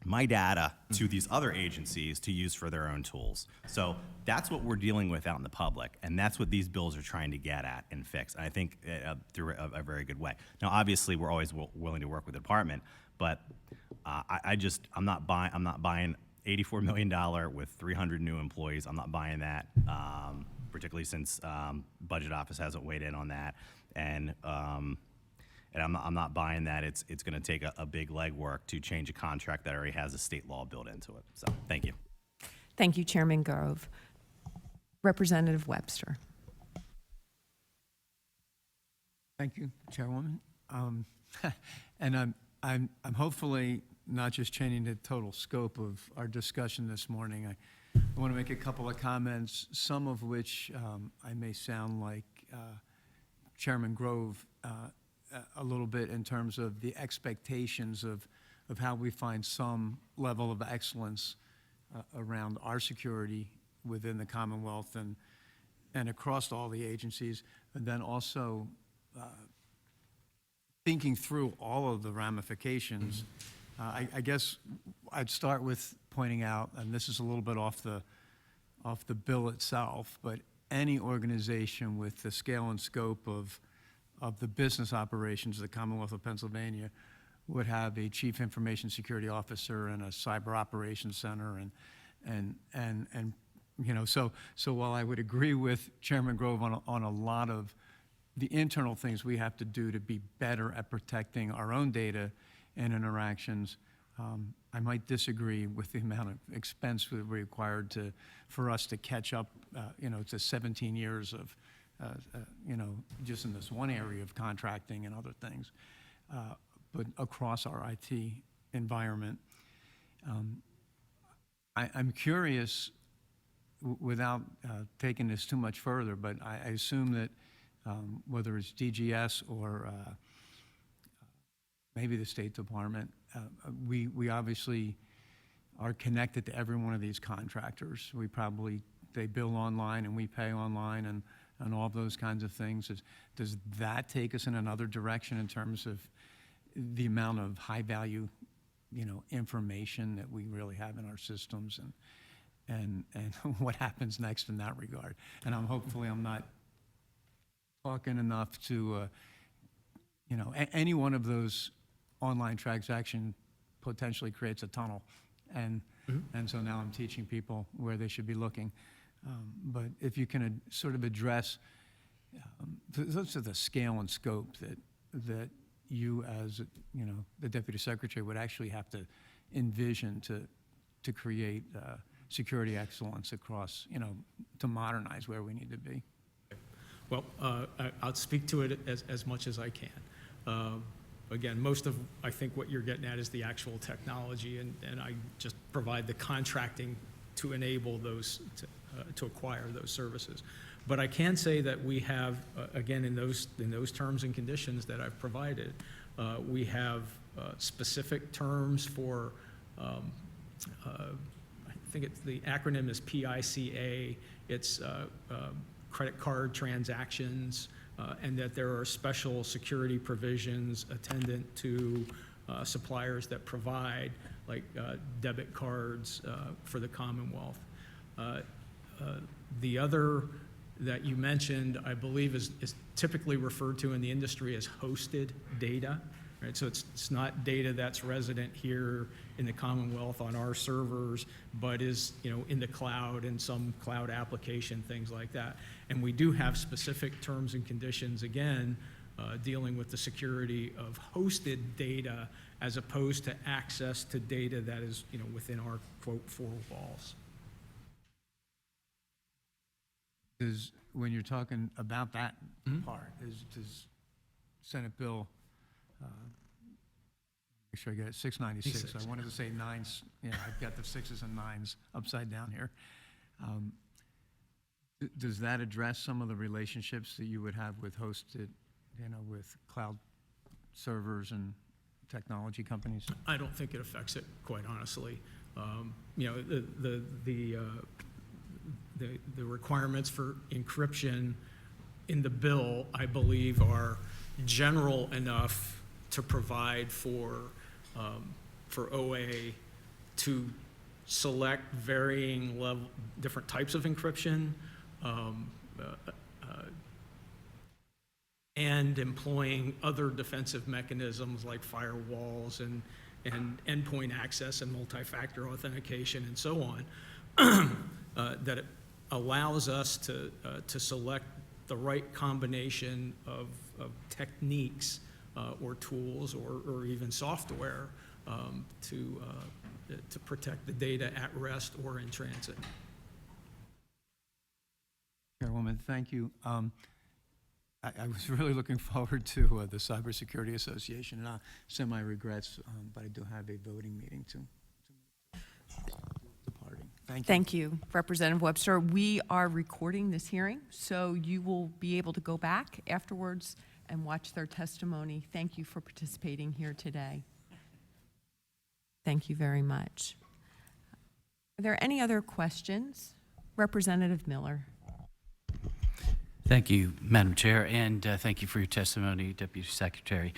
[SPEAKER 7] my data to these other agencies to use for their own tools. So that's what we're dealing with out in the public, and that's what these bills are trying to get at and fix, and I think through a very good way. Now, obviously, we're always willing to work with the department, but I'm not buying $84 million with 300 new employees. I'm not buying that, particularly since Budget Office hasn't weighed in on that, and I'm not buying that it's going to take a big legwork to change a contract that already has a state law built into it. So, thank you.
[SPEAKER 2] Thank you, Chairman Grove. Representative Webster.
[SPEAKER 6] Thank you, Chairwoman. And I'm hopefully not just changing the total scope of our discussion this morning. I want to make a couple of comments, some of which I may sound like Chairman Grove a little bit in terms of the expectations of how we find some level of excellence around our security within the Commonwealth and across all the agencies, and then also thinking through all of the ramifications. I guess I'd start with pointing out, and this is a little bit off the bill itself, but any organization with the scale and scope of the business operations of the Commonwealth of Pennsylvania would have a chief information security officer and a cyber operations center, and you know, so while I would agree with Chairman Grove on a lot of the internal things we have to do to be better at protecting our own data and interactions, I might disagree with the amount of expense required for us to catch up, you know, to 17 years of, you know, just in this one area of contracting and other things, but across our IT environment. I'm curious, without taking this too much further, but I assume that whether it's DGS or maybe the State Department, we obviously are connected to every one of these contractors. They bill online and we pay online, and and all of those kinds of things. Does that take us in another direction in terms of the amount of high-value, information that we really have in our systems, and what happens next in that regard? And hopefully I'm not talking enough to, any one of those online transactions potentially creates a tunnel. And so now I'm teaching people where they should be looking. But if you can sort of address those are the scale and scope that you as, the Deputy Secretary would actually have to envision to create security excellence across, to modernize where we need to be.
[SPEAKER 11] Well, I'll speak to it as much as I can. Again, most of, I think what you're getting at is the actual technology, and I just provide the contracting to enable those, to acquire those services. But I can say that we have, again, in those terms and conditions that I've provided, we have specific terms for, I think the acronym is PICA. It's credit card transactions, and that there are special security provisions attendant to suppliers that provide, like debit cards for the Commonwealth. The other that you mentioned, I believe, is typically referred to in the industry as hosted data, right? So it's not data that's resident here in the Commonwealth on our servers, but is, in the cloud and some cloud application, things like that. And we do have specific terms and conditions, again, dealing with the security of hosted data as opposed to access to data that is, within our, quote, four walls.
[SPEAKER 6] When you're talking about that part, does Senate Bill, make sure I get it, 696. I wanted to say nines. Yeah, I've got the sixes and nines upside down here. Does that address some of the relationships that you would have with hosted, with cloud servers and technology companies?
[SPEAKER 11] I don't think it affects it, quite honestly. The requirements for encryption in the bill, I believe, are general enough to provide for OA to select varying different types of encryption, and employing other defensive mechanisms like firewalls and endpoint access and multi-factor authentication and so on, that it allows us to select the right combination of techniques or tools or even software to protect the data at rest or in transit.
[SPEAKER 6] Chairwoman, thank you. I was really looking forward to the Cybersecurity Association, and send my regrets, but I do have a voting meeting to departing. Thank you.
[SPEAKER 2] Thank you, Representative Webster. We are recording this hearing, so you will be able to go back afterwards and watch their testimony. Thank you for participating here today. Thank you very much. Are there any other questions? Representative Miller.
[SPEAKER 4] Thank you, Madam Chair, and thank you for your testimony, Deputy Secretary.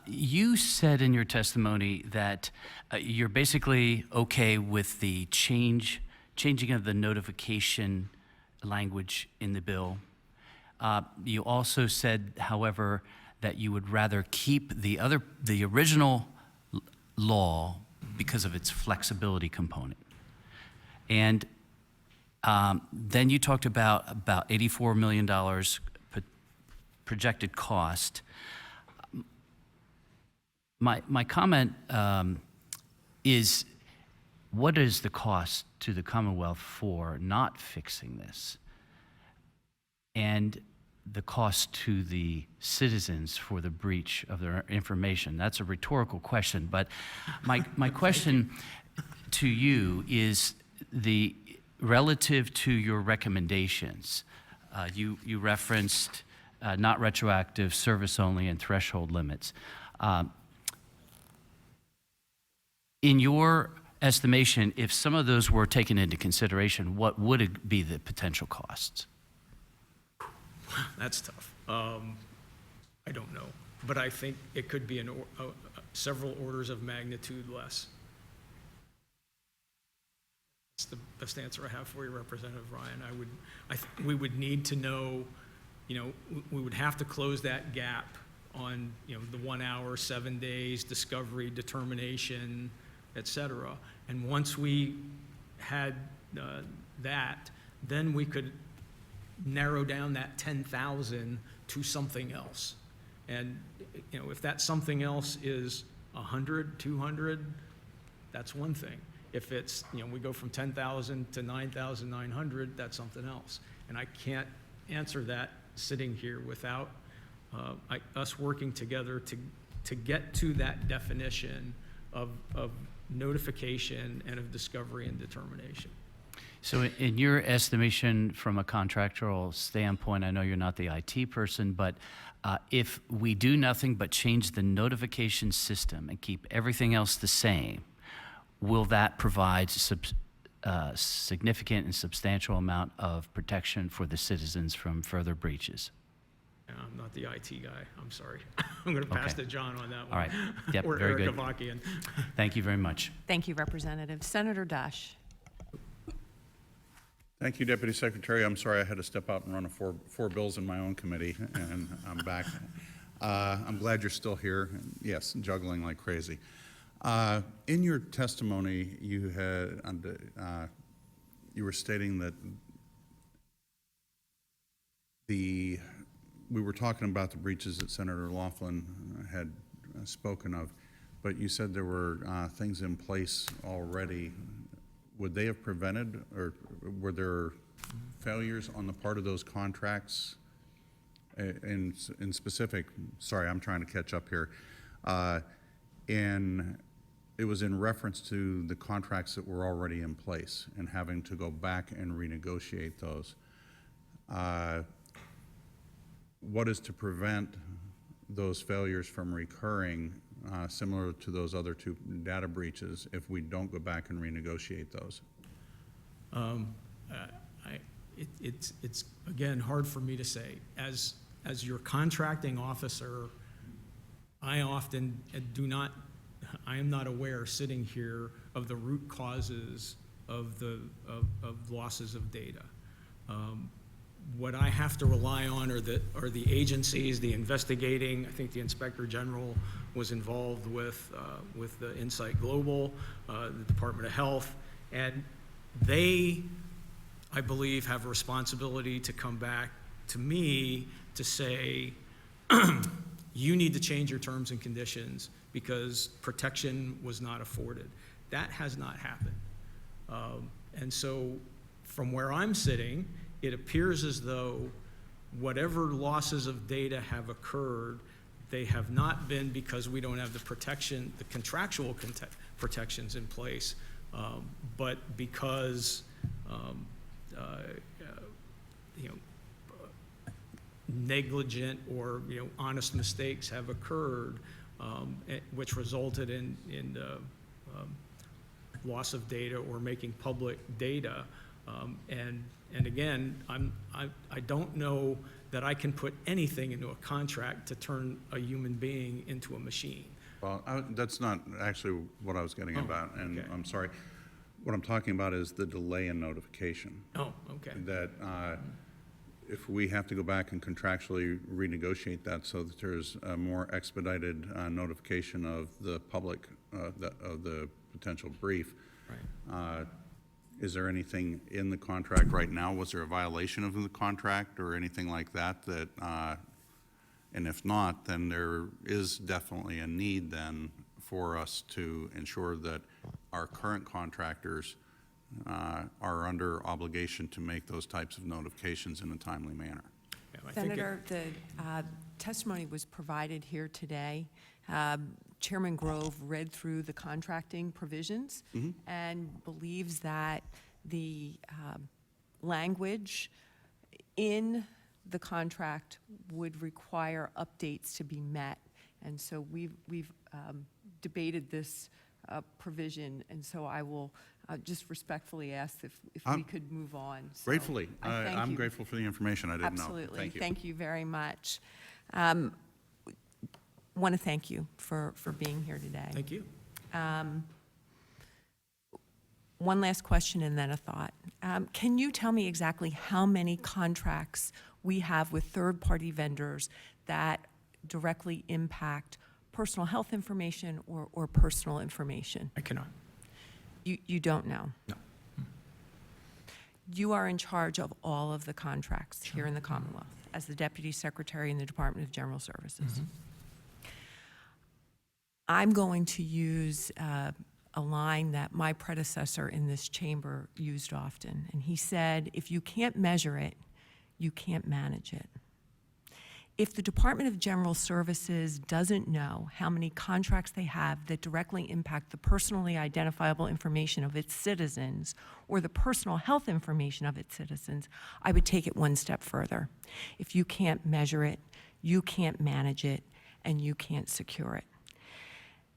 [SPEAKER 4] You said in your testimony that you're basically okay with the changing of the notification language in the bill. You also said, however, that you would rather keep the original law because of its flexibility component. And then you talked about $84 million projected cost. My comment is, what is the cost to the Commonwealth for not fixing this? And the cost to the citizens for the breach of their information? That's a rhetorical question, but my question to you is relative to your recommendations. You referenced not retroactive, service only, and threshold limits. In your estimation, if some of those were taken into consideration, what would be the potential costs?
[SPEAKER 11] That's tough. I don't know, but I think it could be several orders of magnitude less. That's the best answer I have for you, Representative Ryan. We would need to know, we would have to close that gap on, the 1 hour, 7 days, discovery, determination, et cetera. And once we had that, then we could narrow down that 10,000 to something else. And, if that something else is 100, 200, that's one thing. If it's, we go from 10,000 to 9,900, that's something else. And I can't answer that sitting here without us working together to get to that definition of notification and of discovery and determination.
[SPEAKER 4] So in your estimation from a contractual standpoint, I know you're not the IT person, but if we do nothing but change the notification system and keep everything else the same, will that provide significant and substantial amount of protection for the citizens from further breaches?
[SPEAKER 11] I'm not the IT guy, I'm sorry. I'm going to pass
[SPEAKER 4] Okay.
[SPEAKER 11] to John on that one.
[SPEAKER 4] All right. Yep,
[SPEAKER 11] Or
[SPEAKER 4] very
[SPEAKER 11] Eric
[SPEAKER 4] good.
[SPEAKER 11] Avakian.
[SPEAKER 4] Thank you very much.
[SPEAKER 2] Thank you, Representative. Senator Dash.
[SPEAKER 5] Thank you, Deputy Secretary. I'm sorry I had to step out and run four bills in my own committee, and I'm back. I'm glad you're still here. Yes, juggling like crazy. In your testimony, you were stating that we were talking about the breaches that Senator Laughlin had spoken of, but you said there were things in place already. Would they have prevented, or were there failures on the part of those contracts? In specific, sorry, I'm trying to catch up here. And it was in reference to the contracts that were already in place and having to go back and renegotiate those. What is to prevent those failures from recurring, similar to those other two data breaches, if we don't go back and renegotiate those?
[SPEAKER 11] It's again hard for me to say. As your contracting officer, I am not aware sitting here of the root causes of losses of data. What I have to rely on are the agencies, the investigating. I think the Inspector General was involved with the Insight Global, the Department of Health, and they, I believe, have a responsibility to come back to me to say, you need to change your terms and conditions because protection was not afforded. That has not happened. And so from where I'm sitting, it appears as though whatever losses of data have occurred, they have not been because we don't have the protection, the contractual protections in place, but because negligent or honest mistakes have occurred, which resulted in loss of data or making public data. And again, I don't know that I can put anything into a contract to turn a human being into a machine.
[SPEAKER 5] Well, that's not actually what I was getting about, and
[SPEAKER 11] okay.
[SPEAKER 5] I'm sorry. What I'm talking about is the delay in notification.
[SPEAKER 11] Oh, okay.
[SPEAKER 5] That if we have to go back and contractually renegotiate that so that there's a more expedited notification of the public, of the potential brief.
[SPEAKER 11] Right.
[SPEAKER 5] Is there anything in the contract right now? Was there a violation of the contract or anything like that? And if not, then there is definitely a need then for us to ensure that our current contractors are under obligation to make those types of notifications in a timely manner.
[SPEAKER 11] Yeah, I think
[SPEAKER 2] Senator, the testimony was provided here today. Chairman Grove read through the contracting provisions and believes that the language in the contract would require updates to be met. And so we've debated this a provision, and so I will just respectfully ask if we
[SPEAKER 5] I'm-
[SPEAKER 2] could move on. So
[SPEAKER 5] Gratefully.
[SPEAKER 2] I thank
[SPEAKER 5] I'm
[SPEAKER 2] you.
[SPEAKER 5] grateful for the information I didn't know.
[SPEAKER 2] Absolutely.
[SPEAKER 5] Thank you.
[SPEAKER 2] Thank you very much. Want to thank you for being here today.
[SPEAKER 11] Thank you.
[SPEAKER 2] One last question and then a thought. Can you tell me exactly how many contracts we have with third-party vendors that directly impact personal health information or personal information?
[SPEAKER 11] I cannot.
[SPEAKER 2] You don't know?
[SPEAKER 11] No.
[SPEAKER 2] You are in charge of all of the contracts here in the Commonwealth as the Deputy Secretary in the Department of General Services. I'm going to use a line that my predecessor in this chamber used often, and he said, if you can't measure it, you can't manage it. If the Department of General Services doesn't know how many contracts they have that directly impact the personally identifiable information of its citizens or the personal health information of its citizens, I would take it one step further. If you can't measure it, you can't manage it, and you can't secure it.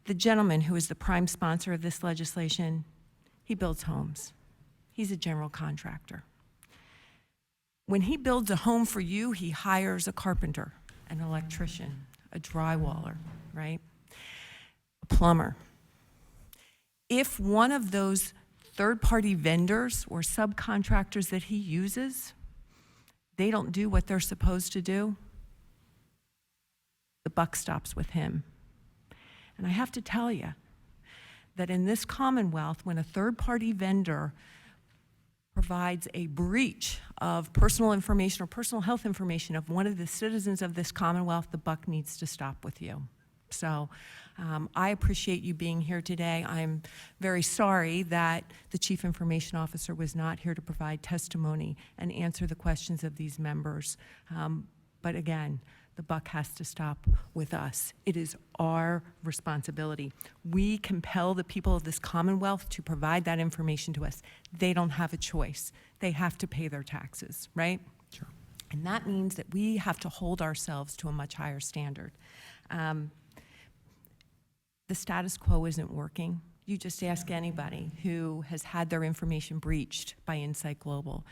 [SPEAKER 2] The gentleman who is the prime sponsor of this legislation, he builds homes. He's a general contractor. When he builds a home for you, he hires a carpenter, an electrician, a drywaller, right? A plumber. If one of those third-party vendors or subcontractors that he uses, they don't do what they're supposed to do, the buck stops with him. And I have to tell you that in this Commonwealth, when a third-party vendor provides a breach of personal information or personal health information of one of the citizens of this Commonwealth, the buck needs to stop with you. So I appreciate you being here today. I'm very sorry that the Chief Information Officer was not here to provide testimony and answer the questions of these members. But again, the buck has to stop with us. It is our responsibility. We compel the people of this Commonwealth to provide that information to us. They don't have a choice. They have to pay their taxes, right?
[SPEAKER 11] Sure.
[SPEAKER 2] And that means that we have to hold ourselves to a much higher standard. The status quo isn't working. You just ask anybody who has had their information breached by Insight Global,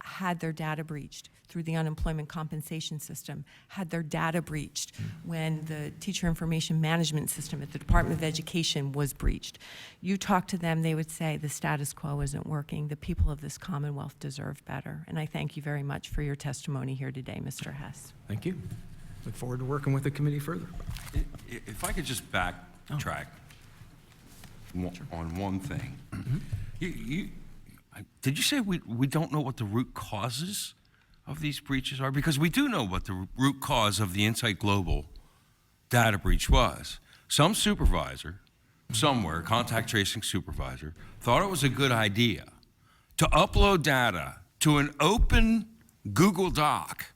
[SPEAKER 2] had their data breached through the unemployment compensation system, had their data breached when the teacher information management system at the Department of Education was breached. You talk to them, they would say the status quo isn't working. The people of this Commonwealth deserve better. And I thank you very much for your testimony here today, Mr. Hess.
[SPEAKER 11] Thank you. Look forward to working with the committee further.
[SPEAKER 1] If I could just backtrack on one thing. Did you say we don't know what the root causes of these breaches are? Because we do know what the root cause of the Insight Global data breach was. Some supervisor, somewhere, contact tracing supervisor, thought it was a good idea to upload data to an open Google Doc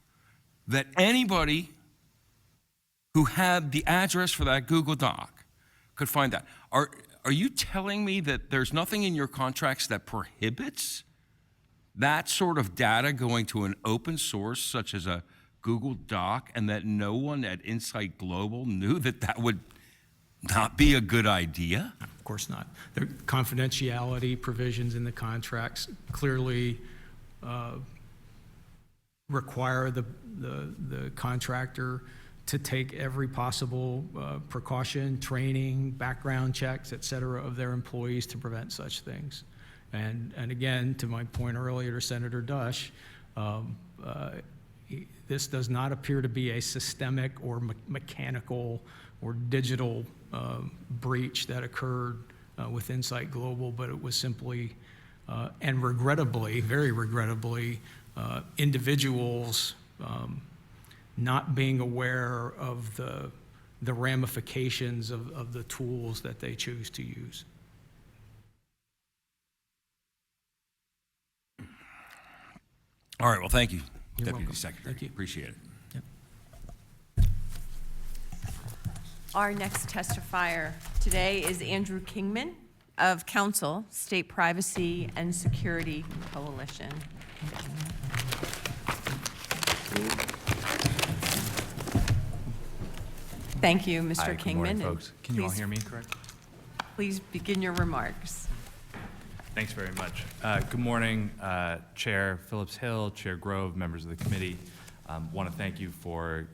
[SPEAKER 1] that anybody who had the address for that Google Doc could find that. Are you telling me that there's nothing in your contracts that prohibits that sort of data going to an open source such as a Google Doc, and that no one at Insight Global knew that that would not be a good idea?
[SPEAKER 11] Of course not. The confidentiality provisions in the contracts clearly require the contractor to take every possible precaution, training, background checks, et cetera, of their employees to prevent such things. And again, to my point earlier to Senator Dush, this does not appear to be a systemic or mechanical or digital breach that occurred with Insight Global, but it was simply, and regrettably, very regrettably, individuals not being aware of the ramifications of the tools that they choose to use.
[SPEAKER 1] All right, well, thank you,
[SPEAKER 11] You're
[SPEAKER 1] Deputy
[SPEAKER 11] welcome.
[SPEAKER 1] Secretary.
[SPEAKER 11] Thank you.
[SPEAKER 1] Appreciate it.
[SPEAKER 11] Yep.
[SPEAKER 2] Our next testifier today is Andrew Kingman of Council, State Privacy and Security Coalition. Thank you, Mr.
[SPEAKER 12] Hi,
[SPEAKER 2] Kingman.
[SPEAKER 12] good morning, folks. Can you all
[SPEAKER 2] Please-
[SPEAKER 12] hear me correct?
[SPEAKER 2] Please begin your remarks.
[SPEAKER 12] Thanks very much. Good morning, Chair Phillips-Hill, Chair Grove, members of the committee. Want to thank you for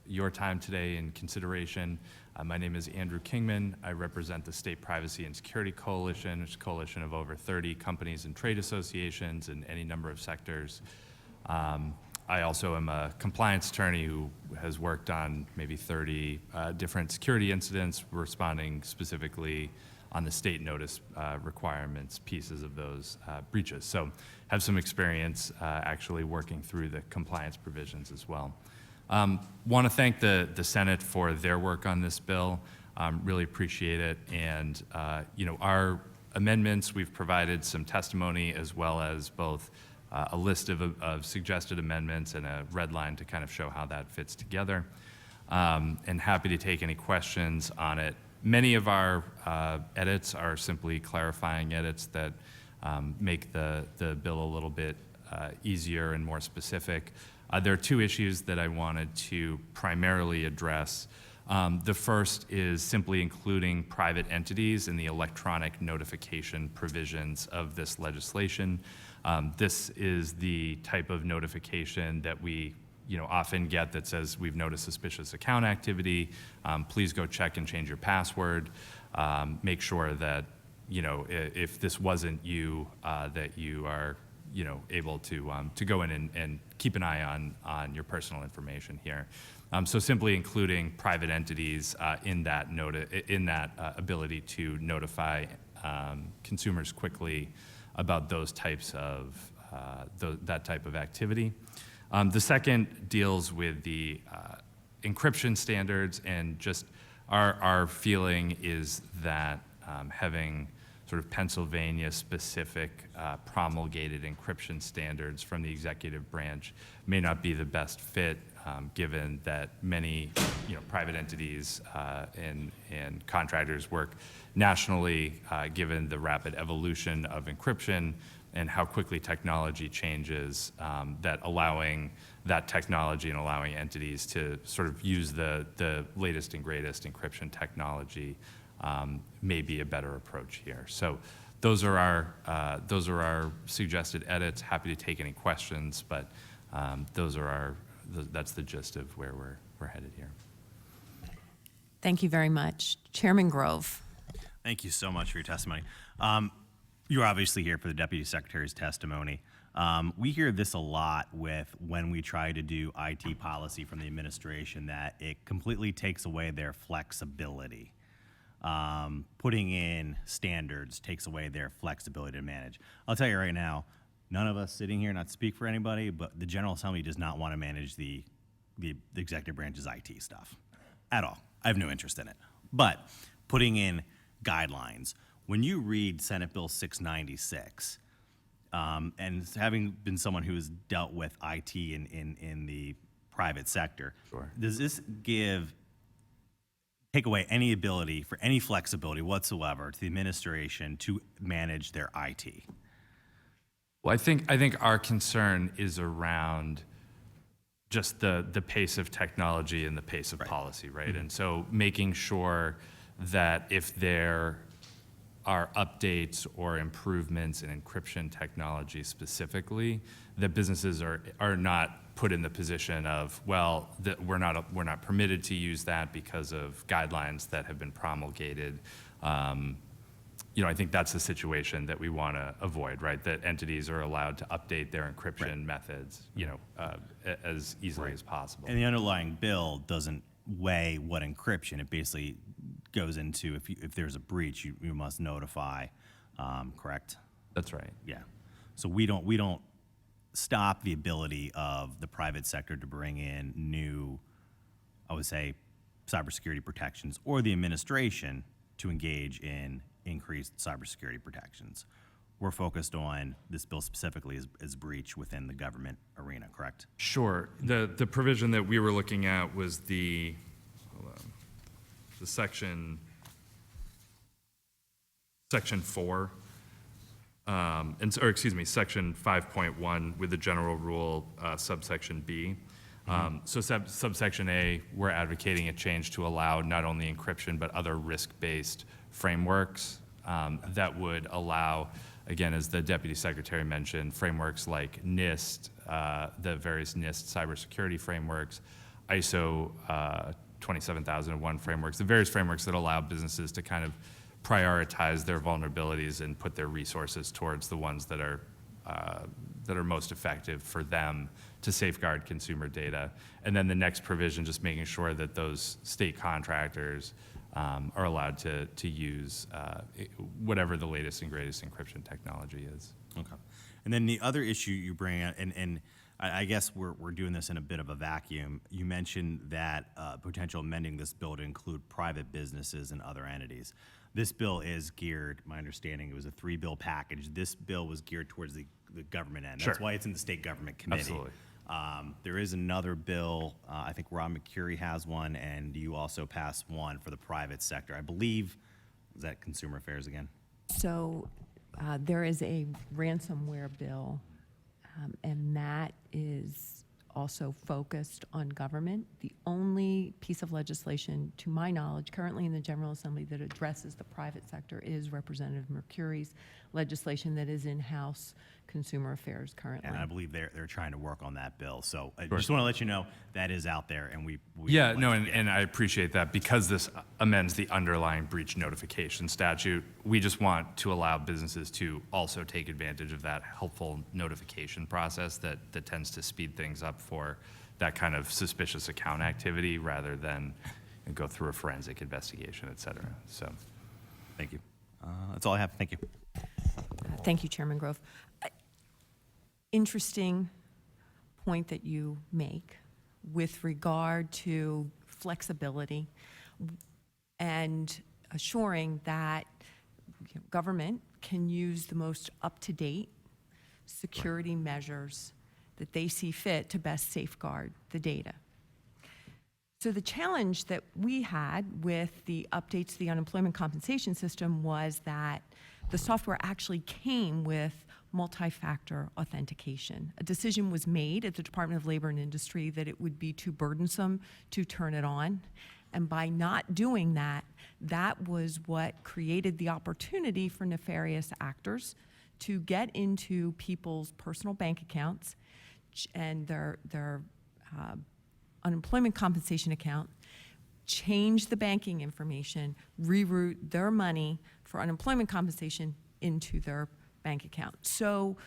[SPEAKER 12] your time today and consideration. My name is Andrew Kingman. I represent the State Privacy and Security Coalition, which is a coalition of over 30 companies and trade associations in any number of sectors. I also am a compliance attorney who has worked on maybe 30 different security incidents, responding specifically on the state notice requirements pieces of those breaches. So have some experience actually working through the compliance provisions as well. Want to thank the Senate for their work on this bill. Really appreciate it. And our amendments, we've provided some testimony as well as both a list of suggested amendments and a red line to kind of show how that fits together. And happy to take any questions on it. Many of our edits are simply clarifying edits that make the bill a little bit easier and more specific. There are two issues that I wanted to primarily address. The first is simply including private entities in the electronic notification provisions of this legislation. This is the type of notification that we often get that says we've noticed suspicious account activity. Please go check and change your password. Make sure that if this wasn't you, that you are able to go in and keep an eye on your personal information here. So simply including private entities in that ability to notify consumers quickly about those types of that type of activity. The second deals with the encryption standards, and just our feeling is that having sort of Pennsylvania-specific promulgated encryption standards from the executive branch may not be the best fit, given that many private entities and contractors work nationally, given the rapid evolution of encryption and how quickly technology changes, that allowing that technology and allowing entities to sort of use the latest and greatest encryption technology may be a better approach here. So those are our suggested edits. Happy to take any questions, but that's the gist of where we're headed here.
[SPEAKER 2] Thank you very much. Chairman Grove.
[SPEAKER 7] Thank you so much for your testimony. You're obviously here for the Deputy Secretary's testimony. We hear this a lot when we try to do IT policy from the administration, that it completely takes away their flexibility. Putting in standards takes away their flexibility to manage. I'll tell you right now, none of us sitting here, not to speak for anybody, but the General Assembly does not want to manage the executive branch's IT stuff at all. I have no interest in it. But putting in guidelines, when you read Senate Bill 696, and having been someone who has dealt with IT in the private sector, sure, does this take away any ability for any flexibility whatsoever to the administration to manage their IT?
[SPEAKER 12] Well, I think our concern is around just the pace of technology and the pace of policy, right? Mm-hmm. And so making sure that if there are updates or improvements in encryption technology specifically, that businesses are not put in the position of, well, that we're not permitted to use that because of guidelines that have been promulgated. I think that's the situation that we want to avoid, right? That entities are allowed to update their encryption methods, as easily as possible.
[SPEAKER 7] And the underlying bill doesn't weigh what encryption. It basically goes into if there's a breach, you must notify. Correct?
[SPEAKER 12] That's right.
[SPEAKER 7] Yeah. So we don't stop the ability of the private sector to bring in new, I would say, cybersecurity protections, or the administration to engage in increased cybersecurity protections. We're focused on this bill specifically as breach within the government arena, correct?
[SPEAKER 12] Sure. The provision that we were looking at was the section 4, section 5.1 with the general rule, subsection B. So subsection A, we're advocating a change to allow not only encryption but other risk-based frameworks that would allow, again, as the Deputy Secretary mentioned, frameworks like NIST, the various NIST cybersecurity frameworks, ISO 27001 frameworks, the various frameworks that allow businesses to kind of prioritize their vulnerabilities and put their resources towards the ones that are most effective for them to safeguard consumer data. And then the next provision, just making sure that those state contractors are allowed to use whatever the latest and greatest encryption technology is.
[SPEAKER 7] Okay. And then the other issue you bring up, and I guess we're doing this in a bit of a vacuum. You mentioned that potential amending this bill to include private businesses and other entities. This bill is geared, my understanding, it was a 3-bill package. This bill was geared towards the government end. That's
[SPEAKER 12] Sure.
[SPEAKER 7] why it's in the state government committee.
[SPEAKER 12] Absolutely.
[SPEAKER 7] There is another bill, I think Rob McCurry has one, and you also passed one for the private sector. I believe, is that Consumer Affairs again?
[SPEAKER 2] So there is a ransomware bill, and that is also focused on government. The only piece of legislation, to my knowledge, currently in the General Assembly that addresses the private sector is Representative McCurry's legislation that is in House Consumer Affairs currently.
[SPEAKER 7] And I believe they're trying to work on that bill. So I just want to let you know that is out there, and we
[SPEAKER 12] Yeah, no, and I appreciate that. Because this amends the underlying breach notification statute, we just want to allow businesses to also take advantage of that helpful notification process that tends to speed things up for that kind of suspicious account activity rather than go through a forensic investigation, et cetera. So,
[SPEAKER 7] Thank you. That's all I have. Thank you.
[SPEAKER 2] Thank you, Chairman Grove. Interesting point that you make with regard to flexibility and assuring that government can use the most up-to-date security measures that they see fit to best safeguard the data. So the challenge that we had with the updates to the unemployment compensation system was that the software actually came with multi-factor authentication. A decision was made at the Department of Labor and Industry that it would be too burdensome to turn it on. And by not doing that, that was what created the opportunity for nefarious actors to get into people's personal bank accounts and their unemployment compensation account, change the banking information, reroute their money for unemployment compensation into their bank account. So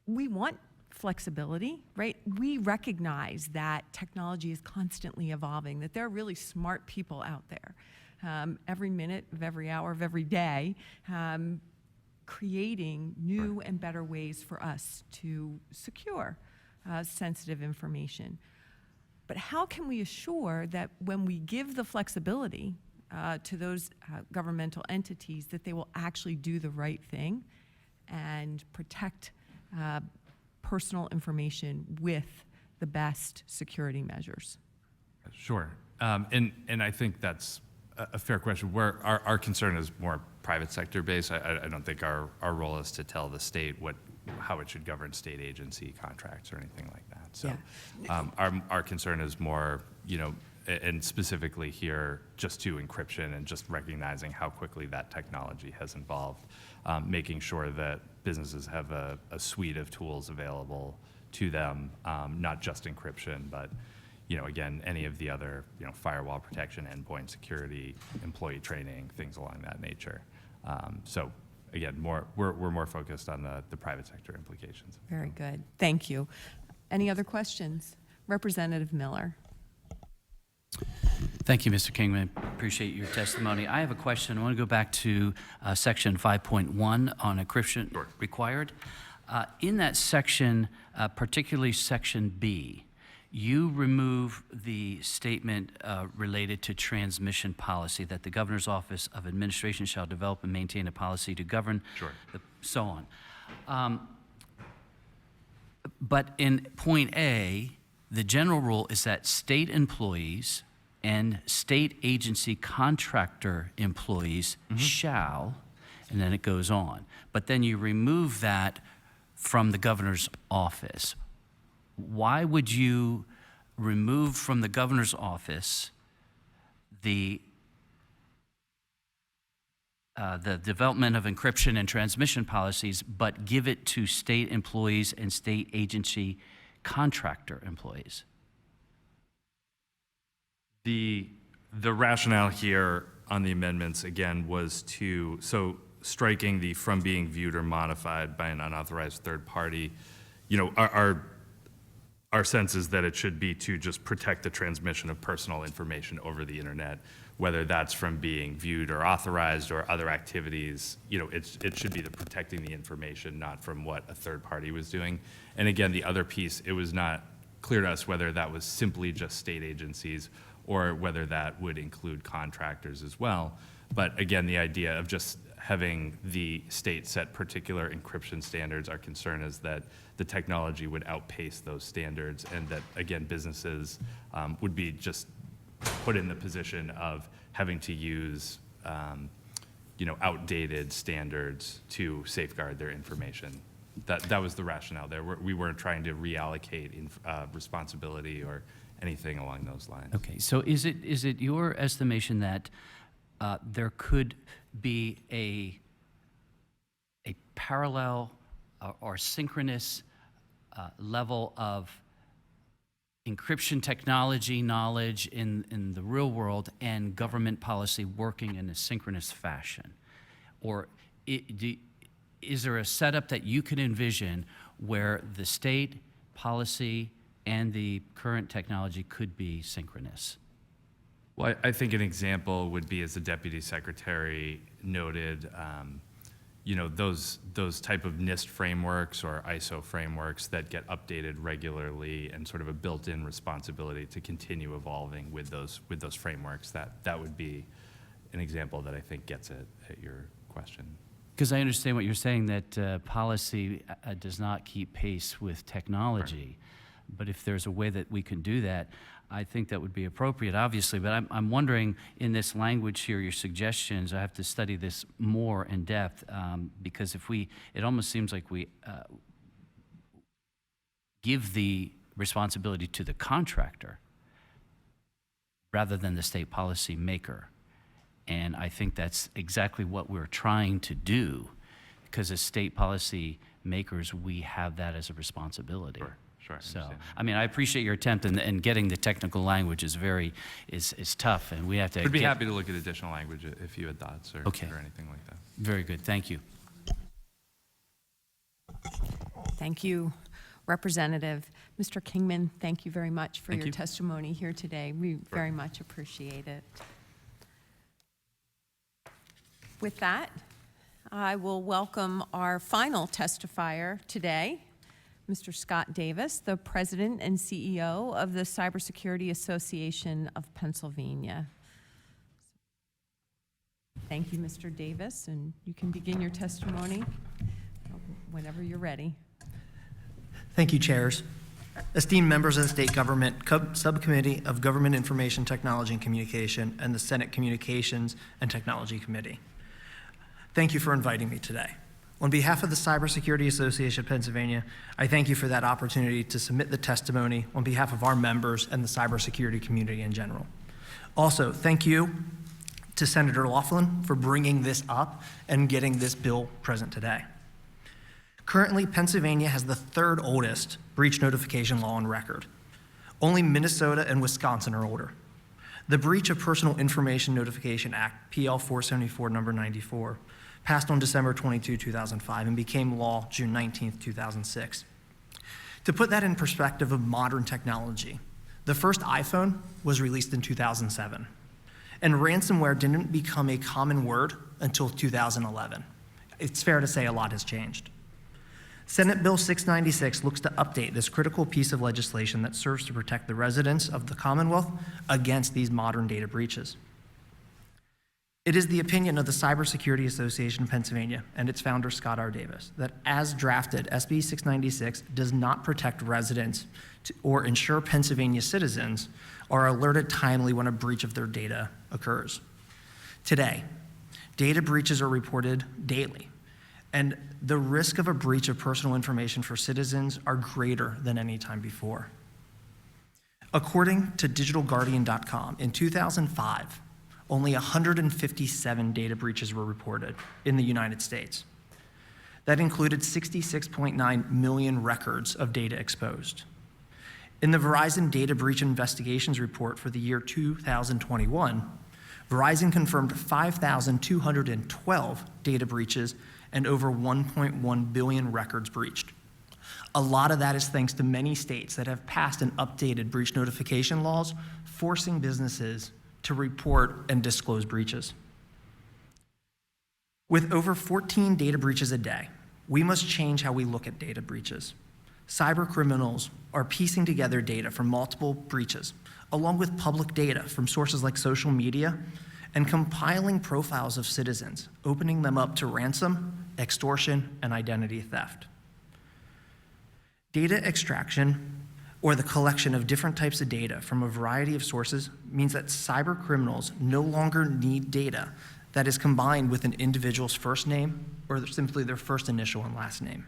[SPEAKER 2] we want flexibility, right? We recognize that technology is constantly evolving, that there are really smart people out there every minute of every hour of every day creating new and better ways for us to secure sensitive information. But how can we assure that when we give the flexibility to those governmental entities that they will actually do the right thing and protect personal information with the best security measures?
[SPEAKER 12] sure. And I think that's a fair question. Where our concern is more private sector based. I don't think our role is to tell the state how it should govern state agency contracts or anything like that. So our concern is more, and specifically here, just to encryption and just recognizing how quickly that technology has evolved, making sure that businesses have a suite of tools available to them, not just encryption, but again, any of the other, firewall protection, endpoint security, employee training, things along that nature. So again, we're more focused on the private sector implications.
[SPEAKER 2] Very good. Thank you. Any other questions? Representative Miller.
[SPEAKER 4] Thank you, Mr. Kingman. Appreciate your testimony. I have a question. I want to go back to section 5.1 on encryption required. In that section, particularly section B, you remove the statement related to transmission policy, that the Governor's Office of Administration shall develop and maintain a policy to govern, so on. But in point A, the general rule is that state employees and state agency contractor employees shall, and then it goes on. But then you remove that from the governor's office. Why would you remove from the governor's office the the development of encryption and transmission policies, but give it to state employees and state agency contractor employees?
[SPEAKER 12] The rationale here on the amendments, again, was striking the from being viewed or modified by an unauthorized third party. Our sense is that it should be to just protect the transmission of personal information over the internet, whether that's from being viewed or authorized or other activities. It should be the protecting the information, not from what a third party was doing. And again, the other piece, it was not clear to us whether that was simply just state agencies or whether that would include contractors as well. But again, the idea of just having the state set particular encryption standards, our concern is that the technology would outpace those standards, and that, again, businesses would be just put in the position of having to use outdated standards to safeguard their information. That was the rationale there. We weren't trying to reallocate responsibility or anything along those lines.
[SPEAKER 4] Okay, so is it your estimation that there could be a parallel or synchronous level of encryption technology knowledge in the real world and government policy working in a synchronous fashion? Or is there a setup that you can envision where the state policy and the current technology could be synchronous?
[SPEAKER 12] Well, I think an example would be, as the Deputy Secretary noted, those type of NIST frameworks or ISO frameworks that get updated regularly, and sort of a built-in responsibility to continue evolving with those frameworks. That would be an example that I think gets at your question.
[SPEAKER 4] Because I understand what you're saying, that policy does not keep pace with technology. Right. But if there's a way that we can do that, I think that would be appropriate, obviously. But I'm wondering, in this language here, your suggestions, I have to study this more in depth, because it almost seems like we give the responsibility to the contractor rather than the state policy maker. And I think that's exactly what we're trying to do, because as state policy makers, we have that as a responsibility.
[SPEAKER 12] Sure,
[SPEAKER 4] so, I mean, I appreciate your attempt, and getting the technical language is tough, and we have to.
[SPEAKER 12] I'd be happy to look at additional language if you had thoughts or anything like that.
[SPEAKER 4] Very good, thank you.
[SPEAKER 2] Thank you, Representative. Mr. Kingman, thank you very much for your testimony here today. We very much appreciate it. With that, I will welcome our final testifier today, Mr. Scott Davis, the President and CEO of the Cybersecurity Association of Pennsylvania. Thank you, Mr. Davis, and you can begin your testimony whenever you're ready.
[SPEAKER 13] Thank you, chairs. Esteemed members of the State Government Subcommittee of Government Information Technology and Communication and the Senate Communications and Technology Committee. Thank you for inviting me today. On behalf of the Cybersecurity Association of Pennsylvania, I thank you for that opportunity to submit the testimony on behalf of our members and the cybersecurity community in general. Also, thank you to Senator Laughlin for bringing this up and getting this bill present today. Currently, Pennsylvania has the third oldest breach notification law on record. Only Minnesota and Wisconsin are older. The Breach of Personal Information Notification Act, PL 474, number 94, passed on December 22, 2005, and became law June 19, 2006. To put that in perspective of modern technology, the first iPhone was released in 2007, and ransomware didn't become a common word until 2011. It's fair to say a lot has changed. Senate Bill 696 looks to update this critical piece of legislation that serves to protect the residents of the Commonwealth against these modern data breaches. It is the opinion of the Cybersecurity Association of Pennsylvania and its founder, Scott R. Davis, that as drafted, SB 696 does not protect residents or ensure Pennsylvania citizens are alerted timely when a breach of their data occurs. Today, data breaches are reported daily, and the risk of a breach of personal information for citizens are greater than any time before. According to digitalguardian.com, in 2005, only 157 data breaches were reported in the United States. That included 66.9 million records of data exposed. In the Verizon Data Breach Investigations Report for the year 2021, Verizon confirmed 5,212 data breaches and over 1.1 billion records breached. A lot of that is thanks to many states that have passed and updated breach notification laws, forcing businesses to report and disclose breaches. With over 14 data breaches a day, we must change how we look at data breaches. Cyber criminals are piecing together data from multiple breaches, along with public data from sources like social media, and compiling profiles of citizens, opening them up to ransom, extortion, and identity theft. Data extraction, or the collection of different types of data from a variety of sources, means that cyber criminals no longer need data that is combined with an individual's first name or simply their first initial and last name.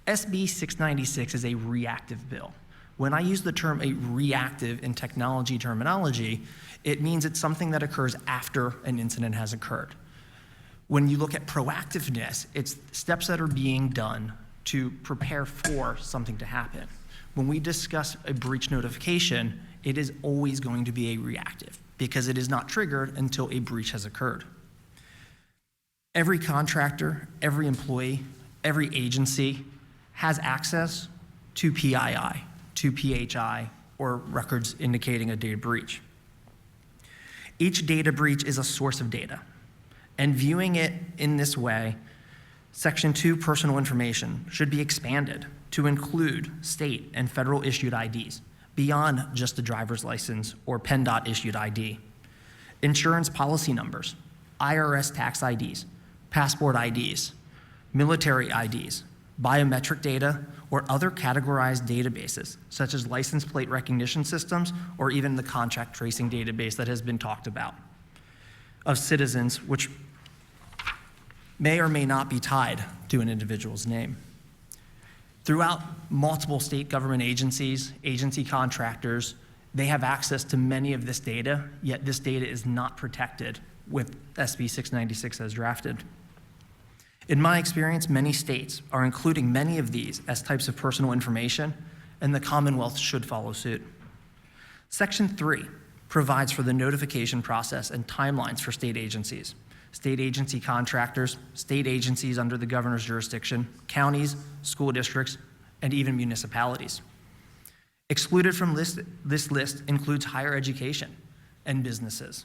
[SPEAKER 13] SB 696 is a reactive bill. When I use the term a reactive in technology terminology, it means it's something that occurs after an incident has occurred. When you look at proactiveness, it's steps that are being done to prepare for something to happen. When we discuss a breach notification, it is always going to be a reactive because it is not triggered until a breach has occurred. Every contractor, every employee, every agency has access to PII, to PHI, or records indicating a data breach. Each data breach is a source of data, and viewing it in this way, Section 2 personal information should be expanded to include state and federal issued IDs beyond just the driver's license or PennDOT issued ID. Insurance policy numbers, IRS tax IDs, passport IDs, military IDs, biometric data, or other categorized databases, such as license plate recognition systems or even the contract tracing database that has been talked about, of citizens which may or may not be tied to an individual's name. Throughout multiple state government agencies, agency contractors, they have access to many of this data, yet this data is not protected with SB 696 as drafted. In my experience, many states are including many of these as types of personal information, and the Commonwealth should follow suit. Section 3 provides for the notification process and timelines for state agencies, state agency contractors, state agencies under the governor's jurisdiction, counties, school districts, and even municipalities. Excluded from this list includes higher education and businesses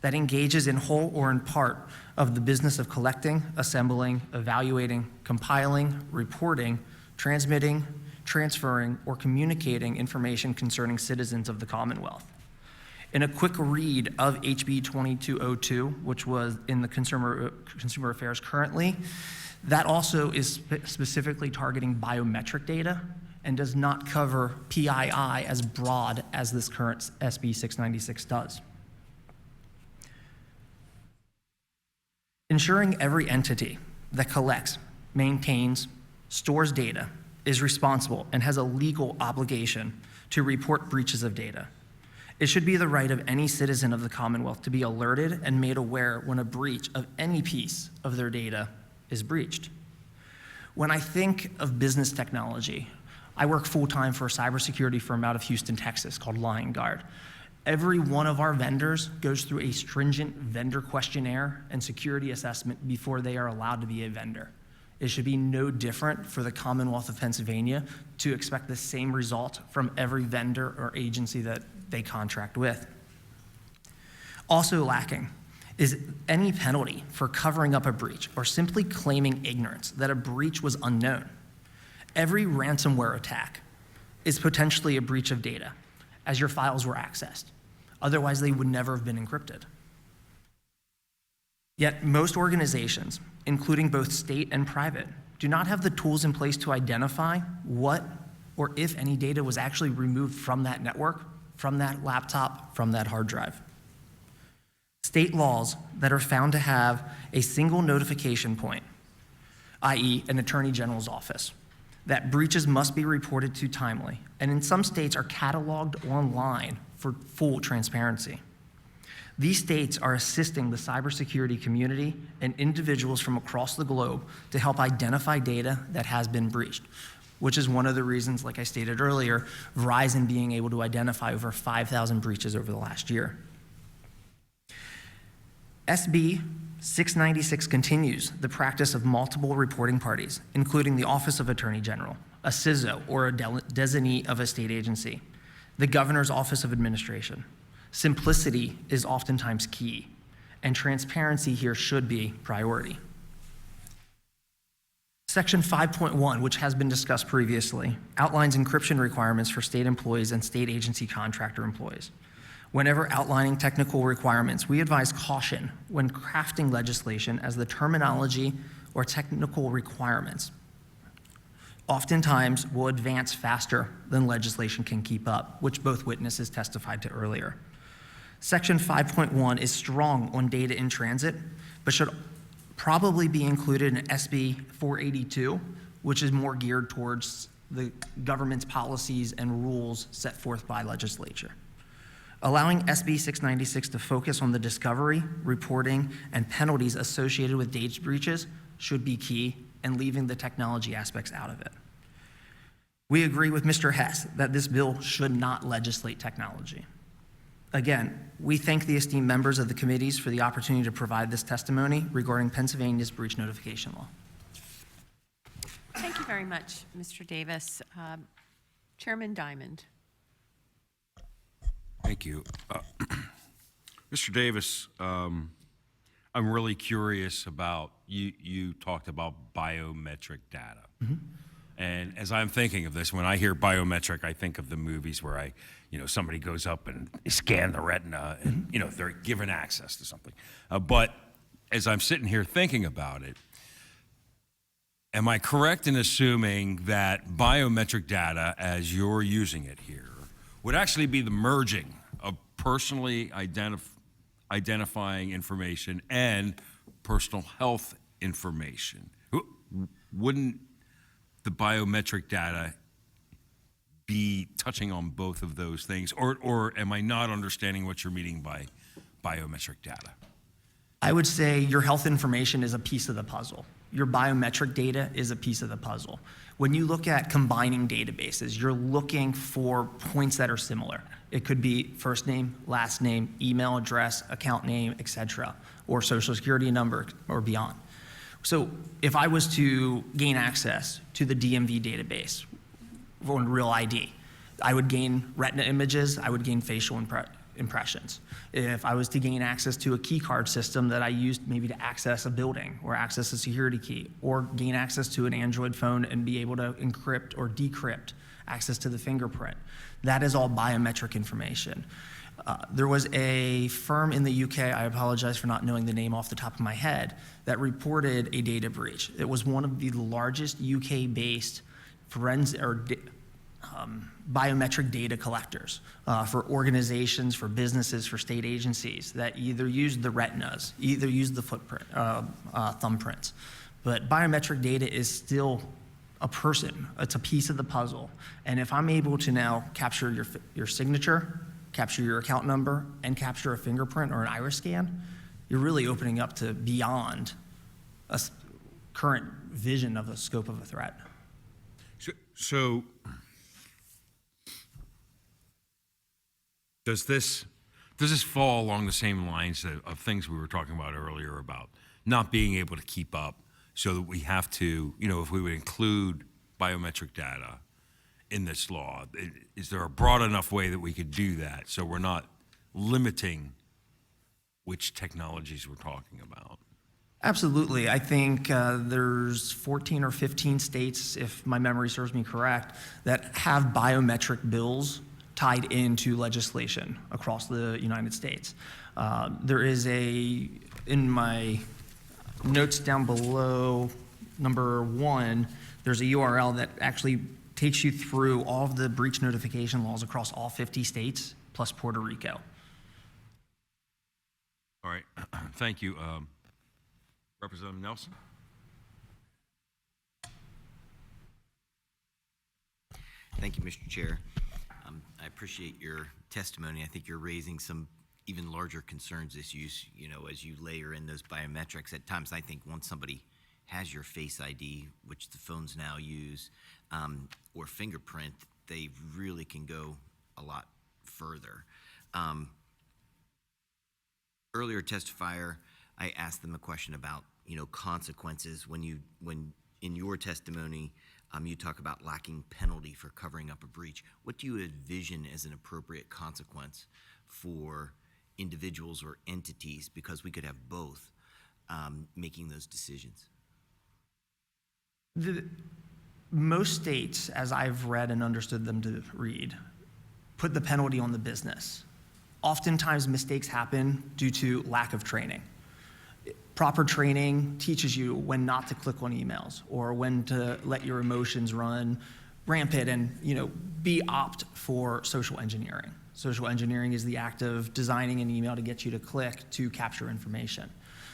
[SPEAKER 13] that engages in whole or in part of the business of collecting, assembling, evaluating, compiling, reporting, transmitting, transferring, or communicating information concerning citizens of the Commonwealth. In a quick read of HB 2202, which was in the Consumer Affairs currently, that also is specifically targeting biometric data and does not cover PII as broad as this current SB 696 does. Ensuring every entity that collects, maintains, stores data is responsible and has a legal obligation to report breaches of data. It should be the right of any citizen of the Commonwealth to be alerted and made aware when a breach of any piece of their data is breached. When I think of business technology, I work full-time for a cybersecurity firm out of Houston, Texas called Lion Guard. Every one of our vendors goes through a stringent vendor questionnaire and security assessment before they are allowed to be a vendor. It should be no different for the Commonwealth of Pennsylvania to expect the same result from every vendor or agency that they contract with. Also lacking is any penalty for covering up a breach or simply claiming ignorance that a breach was unknown. Every ransomware attack is potentially a breach of data, as your files were accessed. Otherwise, they would never have been encrypted. Yet most organizations, including both state and private, do not have the tools in place to identify what or if any data was actually removed from that network, from that laptop, from that hard drive. State laws that are found to have a single notification point, i.e. an attorney general's office, that breaches must be reported to timely, and in some states are cataloged online for full transparency. These states are assisting the cybersecurity community and individuals from across the globe to help identify data that has been breached, which is one of the reasons, like I stated earlier, Verizon being able to identify over 5,000 breaches over the last year. SB 696 continues the practice of multiple reporting parties, including the Office of Attorney General, a CISO, or a designee of a state agency, the Governor's Office of Administration. Simplicity is oftentimes key, and transparency here should be priority. Section 5.1, which has been discussed previously, outlines encryption requirements for state employees and state agency contractor employees. Whenever outlining technical requirements, we advise caution when crafting legislation, as the terminology or technical requirements oftentimes will advance faster than legislation can keep up, which both witnesses testified to earlier. Section 5.1 is strong on data in transit, but should probably be included in SB 482, which is more geared towards the government's policies and rules set forth by legislature. Allowing SB 696 to focus on the discovery, reporting, and penalties associated with data breaches should be key, and leaving the technology aspects out of it. We agree with Mr. Hess that this bill should not legislate technology. Again, we thank the esteemed members of the committees for the opportunity to provide this testimony regarding Pennsylvania's breach notification law.
[SPEAKER 2] Thank you very much, Mr. Davis. Chairman Diamond.
[SPEAKER 1] Thank you. Mr. Davis, I'm really curious about, you talked about biometric data. And as I'm thinking of this, when I hear biometric, I think of the movies where somebody goes up and scan the retina and, they're given access to something. But as I'm sitting here thinking about it, am I correct in assuming that biometric data, as you're using it here, would actually be the merging of personally identifying information and personal health information? Wouldn't the biometric data be touching on both of those things? Or am I not understanding what you're meaning by biometric data?
[SPEAKER 13] I would say your health information is a piece of the puzzle. Your biometric data is a piece of the puzzle. When you look at combining databases, you're looking for points that are similar. It could be first name, last name, email address, account name, etc., or social security number or beyond. So if I was to gain access to the DMV database on Real ID, I would gain retina images, I would gain facial impressions. If I was to gain access to a key card system that I used maybe to access a building or access a security key, or gain access to an Android phone and be able to encrypt or decrypt access to the fingerprint, that is all biometric information. There was a firm in the UK, I apologize for not knowing the name off the top of my head, that reported a data breach. It was one of the largest UK-based biometric data collectors for organizations, for businesses, for state agencies that either used the retinas, either used the footprint, thumbprints. But biometric data is still a person. It's a piece of the puzzle. And if I'm able to now capture your signature, capture your account number, and capture a fingerprint or an iris scan, you're really opening up to beyond a current vision of the scope of a threat.
[SPEAKER 1] So does this fall along the same lines of things we were talking about earlier about not being able to keep up, so that we have to, if we would include biometric data in this law, is there a broad enough way that we could do that so we're not limiting which technologies we're talking about?
[SPEAKER 13] Absolutely. I think there's 14 or 15 states, if my memory serves me correct, that have biometric bills tied into legislation across the United States. There is in my notes down below, number 1, there's a URL that actually takes you through all of the breach notification laws across all 50 states, plus Puerto Rico.
[SPEAKER 1] All right, thank you. Representative Nelson?
[SPEAKER 8] Thank you, Mr. Chair. I appreciate your testimony. I think you're raising some even larger concerns issues, as you layer in those biometrics. At times, I think once somebody has your Face ID, which the phones now use, or fingerprint, they really can go a lot further. Earlier testifier, I asked them a question about, consequences. When in your testimony, you talk about lacking penalty for covering up a breach. What do you envision as an appropriate consequence for individuals or entities? Because we could have both making those decisions.
[SPEAKER 13] Most states, as I've read and understood them to read, put the penalty on the business. Oftentimes, mistakes happen due to lack of training. Proper training teaches you when not to click on emails or when to let your emotions run rampant and, be opt for social engineering. Social engineering is the act of designing an email to get you to click to capture information.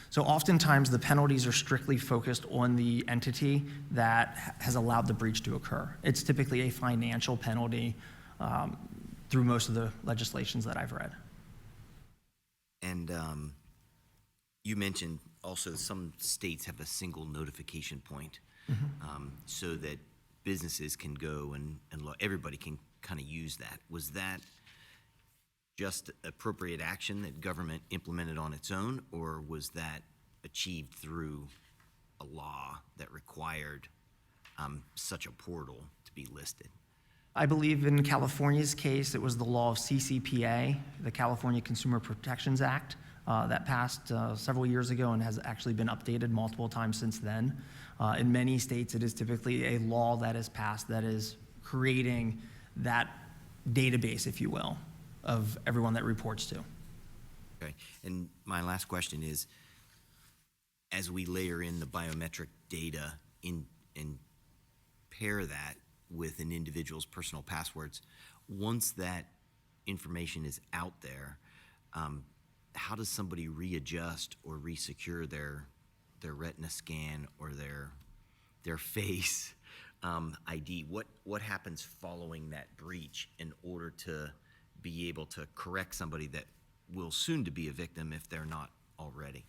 [SPEAKER 13] So oftentimes the penalties are strictly focused on the entity that has allowed the breach to occur. It's typically a financial penalty through most of the legislations that I've read.
[SPEAKER 8] And you mentioned also some states have a single notification point, so that businesses can go and everybody can kind of use that. Was that just appropriate action that government implemented on its own, or was that achieved through a law that required such a portal to be listed?
[SPEAKER 13] I believe in California's case, it was the law of CCPA, the California Consumer Protections Act, that passed several years ago and has actually been updated multiple times since then. In many states, it is typically a law that is passed that is creating that database, if you will, of everyone that reports to.
[SPEAKER 8] Okay, and my last question is, as we layer in the biometric data and pair that with an individual's personal passwords, once that information is out there, how does somebody readjust or resecure their retina scan or their face ID? What happens following that breach in order to be able to correct somebody that will soon to be a victim if they're not already?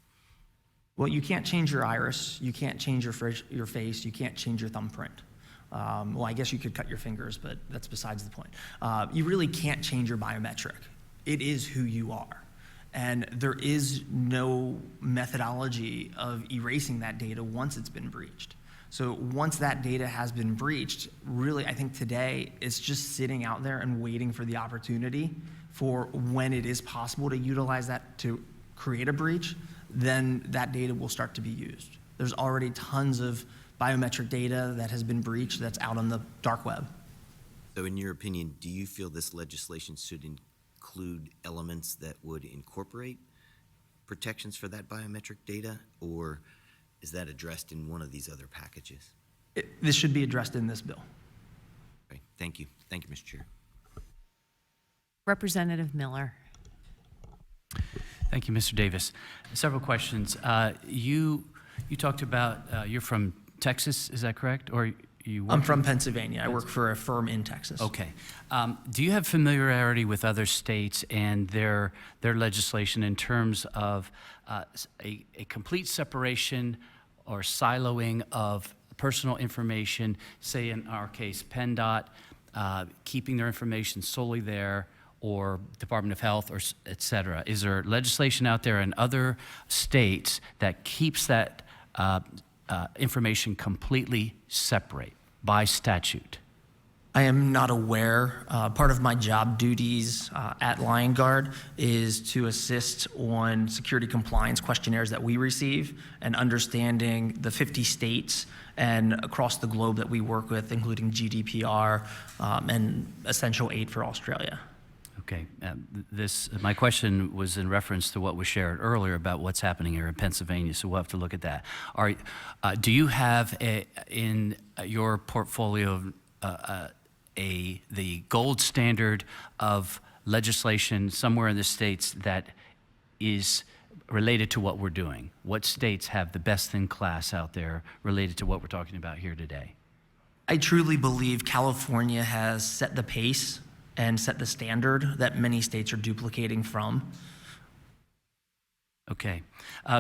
[SPEAKER 13] Well, you can't change your iris, you can't change your face, you can't change your thumbprint. Well, I guess you could cut your fingers, but that's besides the point. You really can't change your biometric. It is who you are. And there is no methodology of erasing that data once it's been breached. So once that data has been breached, really, I think today it's just sitting out there and waiting for the opportunity for when it is possible to utilize that to create a breach, then that data will start to be used. There's already tons of biometric data that has been breached that's out on the dark web.
[SPEAKER 8] So in your opinion, do you feel this legislation should include elements that would incorporate protections for that biometric data, or is that addressed in one of these other packages?
[SPEAKER 13] This should be addressed in this bill.
[SPEAKER 8] Okay, thank you. Thank you, Mr. Chair.
[SPEAKER 2] Representative Miller.
[SPEAKER 4] Thank you, Mr. Davis. Several questions. You talked about, you're from Texas, is that correct? Or you work
[SPEAKER 13] I'm from Pennsylvania. I work for a firm in Texas.
[SPEAKER 4] Okay. Do you have familiarity with other states and their legislation in terms of a complete separation or siloing of personal information, say in our case, PennDOT, keeping their information solely there, or Department of Health, or et cetera? Is there legislation out there in other states that keeps that information completely separate by statute?
[SPEAKER 13] I am not aware. Part of my job duties at Lion Guard is to assist on security compliance questionnaires that we receive and understanding the 50 states and across the globe that we work with, including GDPR and Essential 8 for Australia.
[SPEAKER 4] Okay, my question was in reference to what was shared earlier about what's happening here in Pennsylvania, so we'll have to look at that. Do you have in your portfolio the gold standard of legislation somewhere in the states that is related to what we're doing? What states have the best in class out there related to what we're talking about here today?
[SPEAKER 13] I truly believe California has set the pace and set the standard that many states are duplicating from.
[SPEAKER 4] Okay.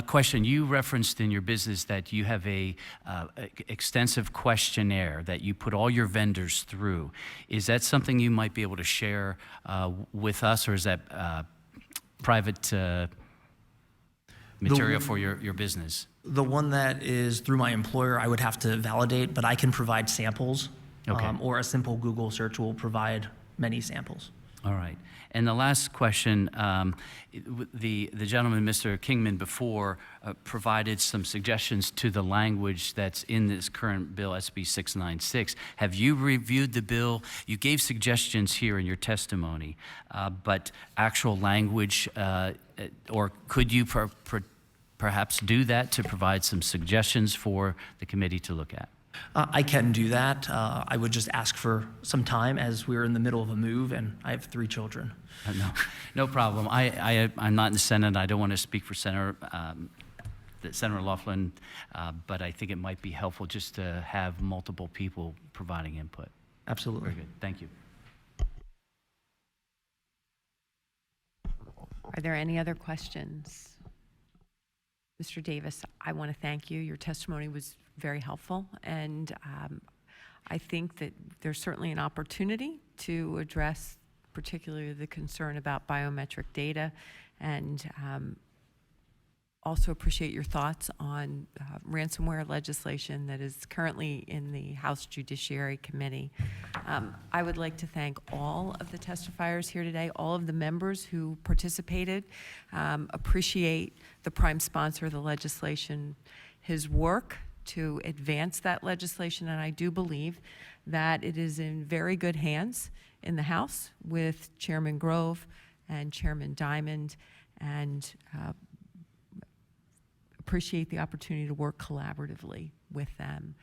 [SPEAKER 4] Question, you referenced in your business that you have a extensive questionnaire that you put all your vendors through. Is that something you might be able to share with us, or is that private material for your business?
[SPEAKER 13] The one that is through my employer, I would have to validate, but I can provide samples.
[SPEAKER 4] Okay.
[SPEAKER 13] Or a simple Google search will provide many samples.
[SPEAKER 4] All right. And the last question, the gentleman, Mr. Kingman, before provided some suggestions to the language that's in this current bill, SB 696. Have you reviewed the bill? You gave suggestions here in your testimony, but actual language, or could you perhaps do that to provide some suggestions for the committee to look at?
[SPEAKER 13] I can do that. I would just ask for some time as we're in the middle of a move and I have 3 children.
[SPEAKER 4] No problem. I'm not in the Senate. I don't want to speak for Senator Laughlin, but I think it might be helpful just to have multiple people providing input.
[SPEAKER 13] Absolutely.
[SPEAKER 4] Very good. Thank you.
[SPEAKER 2] Are there any other questions? Mr. Davis, I want to thank you. Your testimony was very helpful, and I think that there's certainly an opportunity to address particularly the concern about biometric data, and also appreciate your thoughts on ransomware legislation that is currently in the House Judiciary Committee. I would like to thank all of the testifiers here today, all of the members who participated. Appreciate the prime sponsor of the legislation, his work to advance that legislation, and I do believe that it is in very good hands in the House with Chairman Grove and Chairman Diamond, and appreciate the opportunity to work collaboratively with them.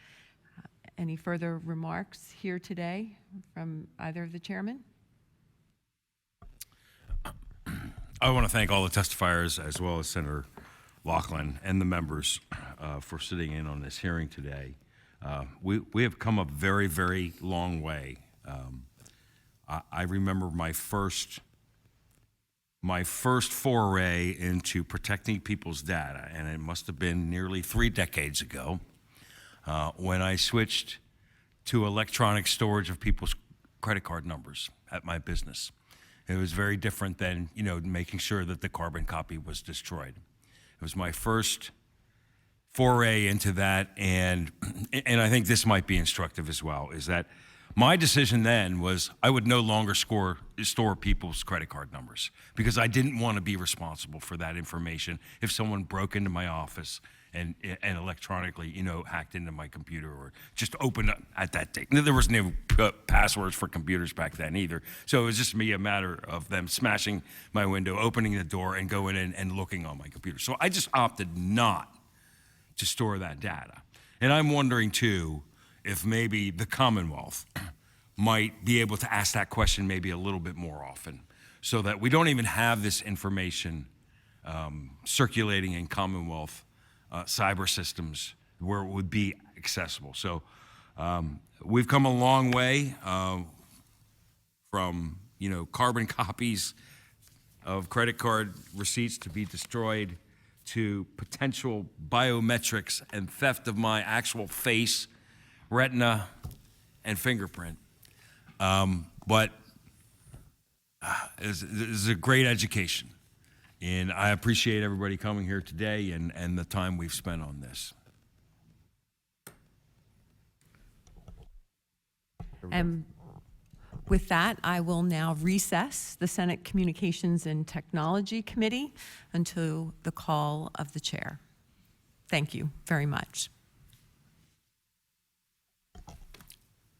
[SPEAKER 2] Any further remarks here today from either of the chairmen?
[SPEAKER 1] I want to thank all the testifiers, as well as Senator Laughlin and the members for sitting in on this hearing today. We have come a very, very long way. I remember my first foray into protecting people's data, and it must have been nearly 3 decades ago, when I switched to electronic storage of people's credit card numbers at my business. It was very different than, making sure that the carbon copy was destroyed. It was my first foray into that, and I think this might be instructive as well, is that my decision then was I would no longer store people's credit card numbers, because I didn't want to be responsible for that information if someone broke into my office and electronically, hacked into my computer or just opened up at that date. There was no passwords for computers back then either. So it was just a matter of them smashing my window, opening the door, and going in and looking on my computer. So I just opted not to store that data. And I'm wondering too, if maybe the Commonwealth might be able to ask that question maybe a little bit more often, so that we don't even have this information circulating in Commonwealth cyber systems where it would be accessible. So we've come a long way from carbon copies of credit card receipts to be destroyed, to potential biometrics and theft of my actual face, retina, and fingerprint. But this is a great education, and I appreciate everybody coming here today and the time we've spent on this.
[SPEAKER 2] And with that, I will now recess the Senate Communications and Technology Committee until the call of the chair. Thank you very much.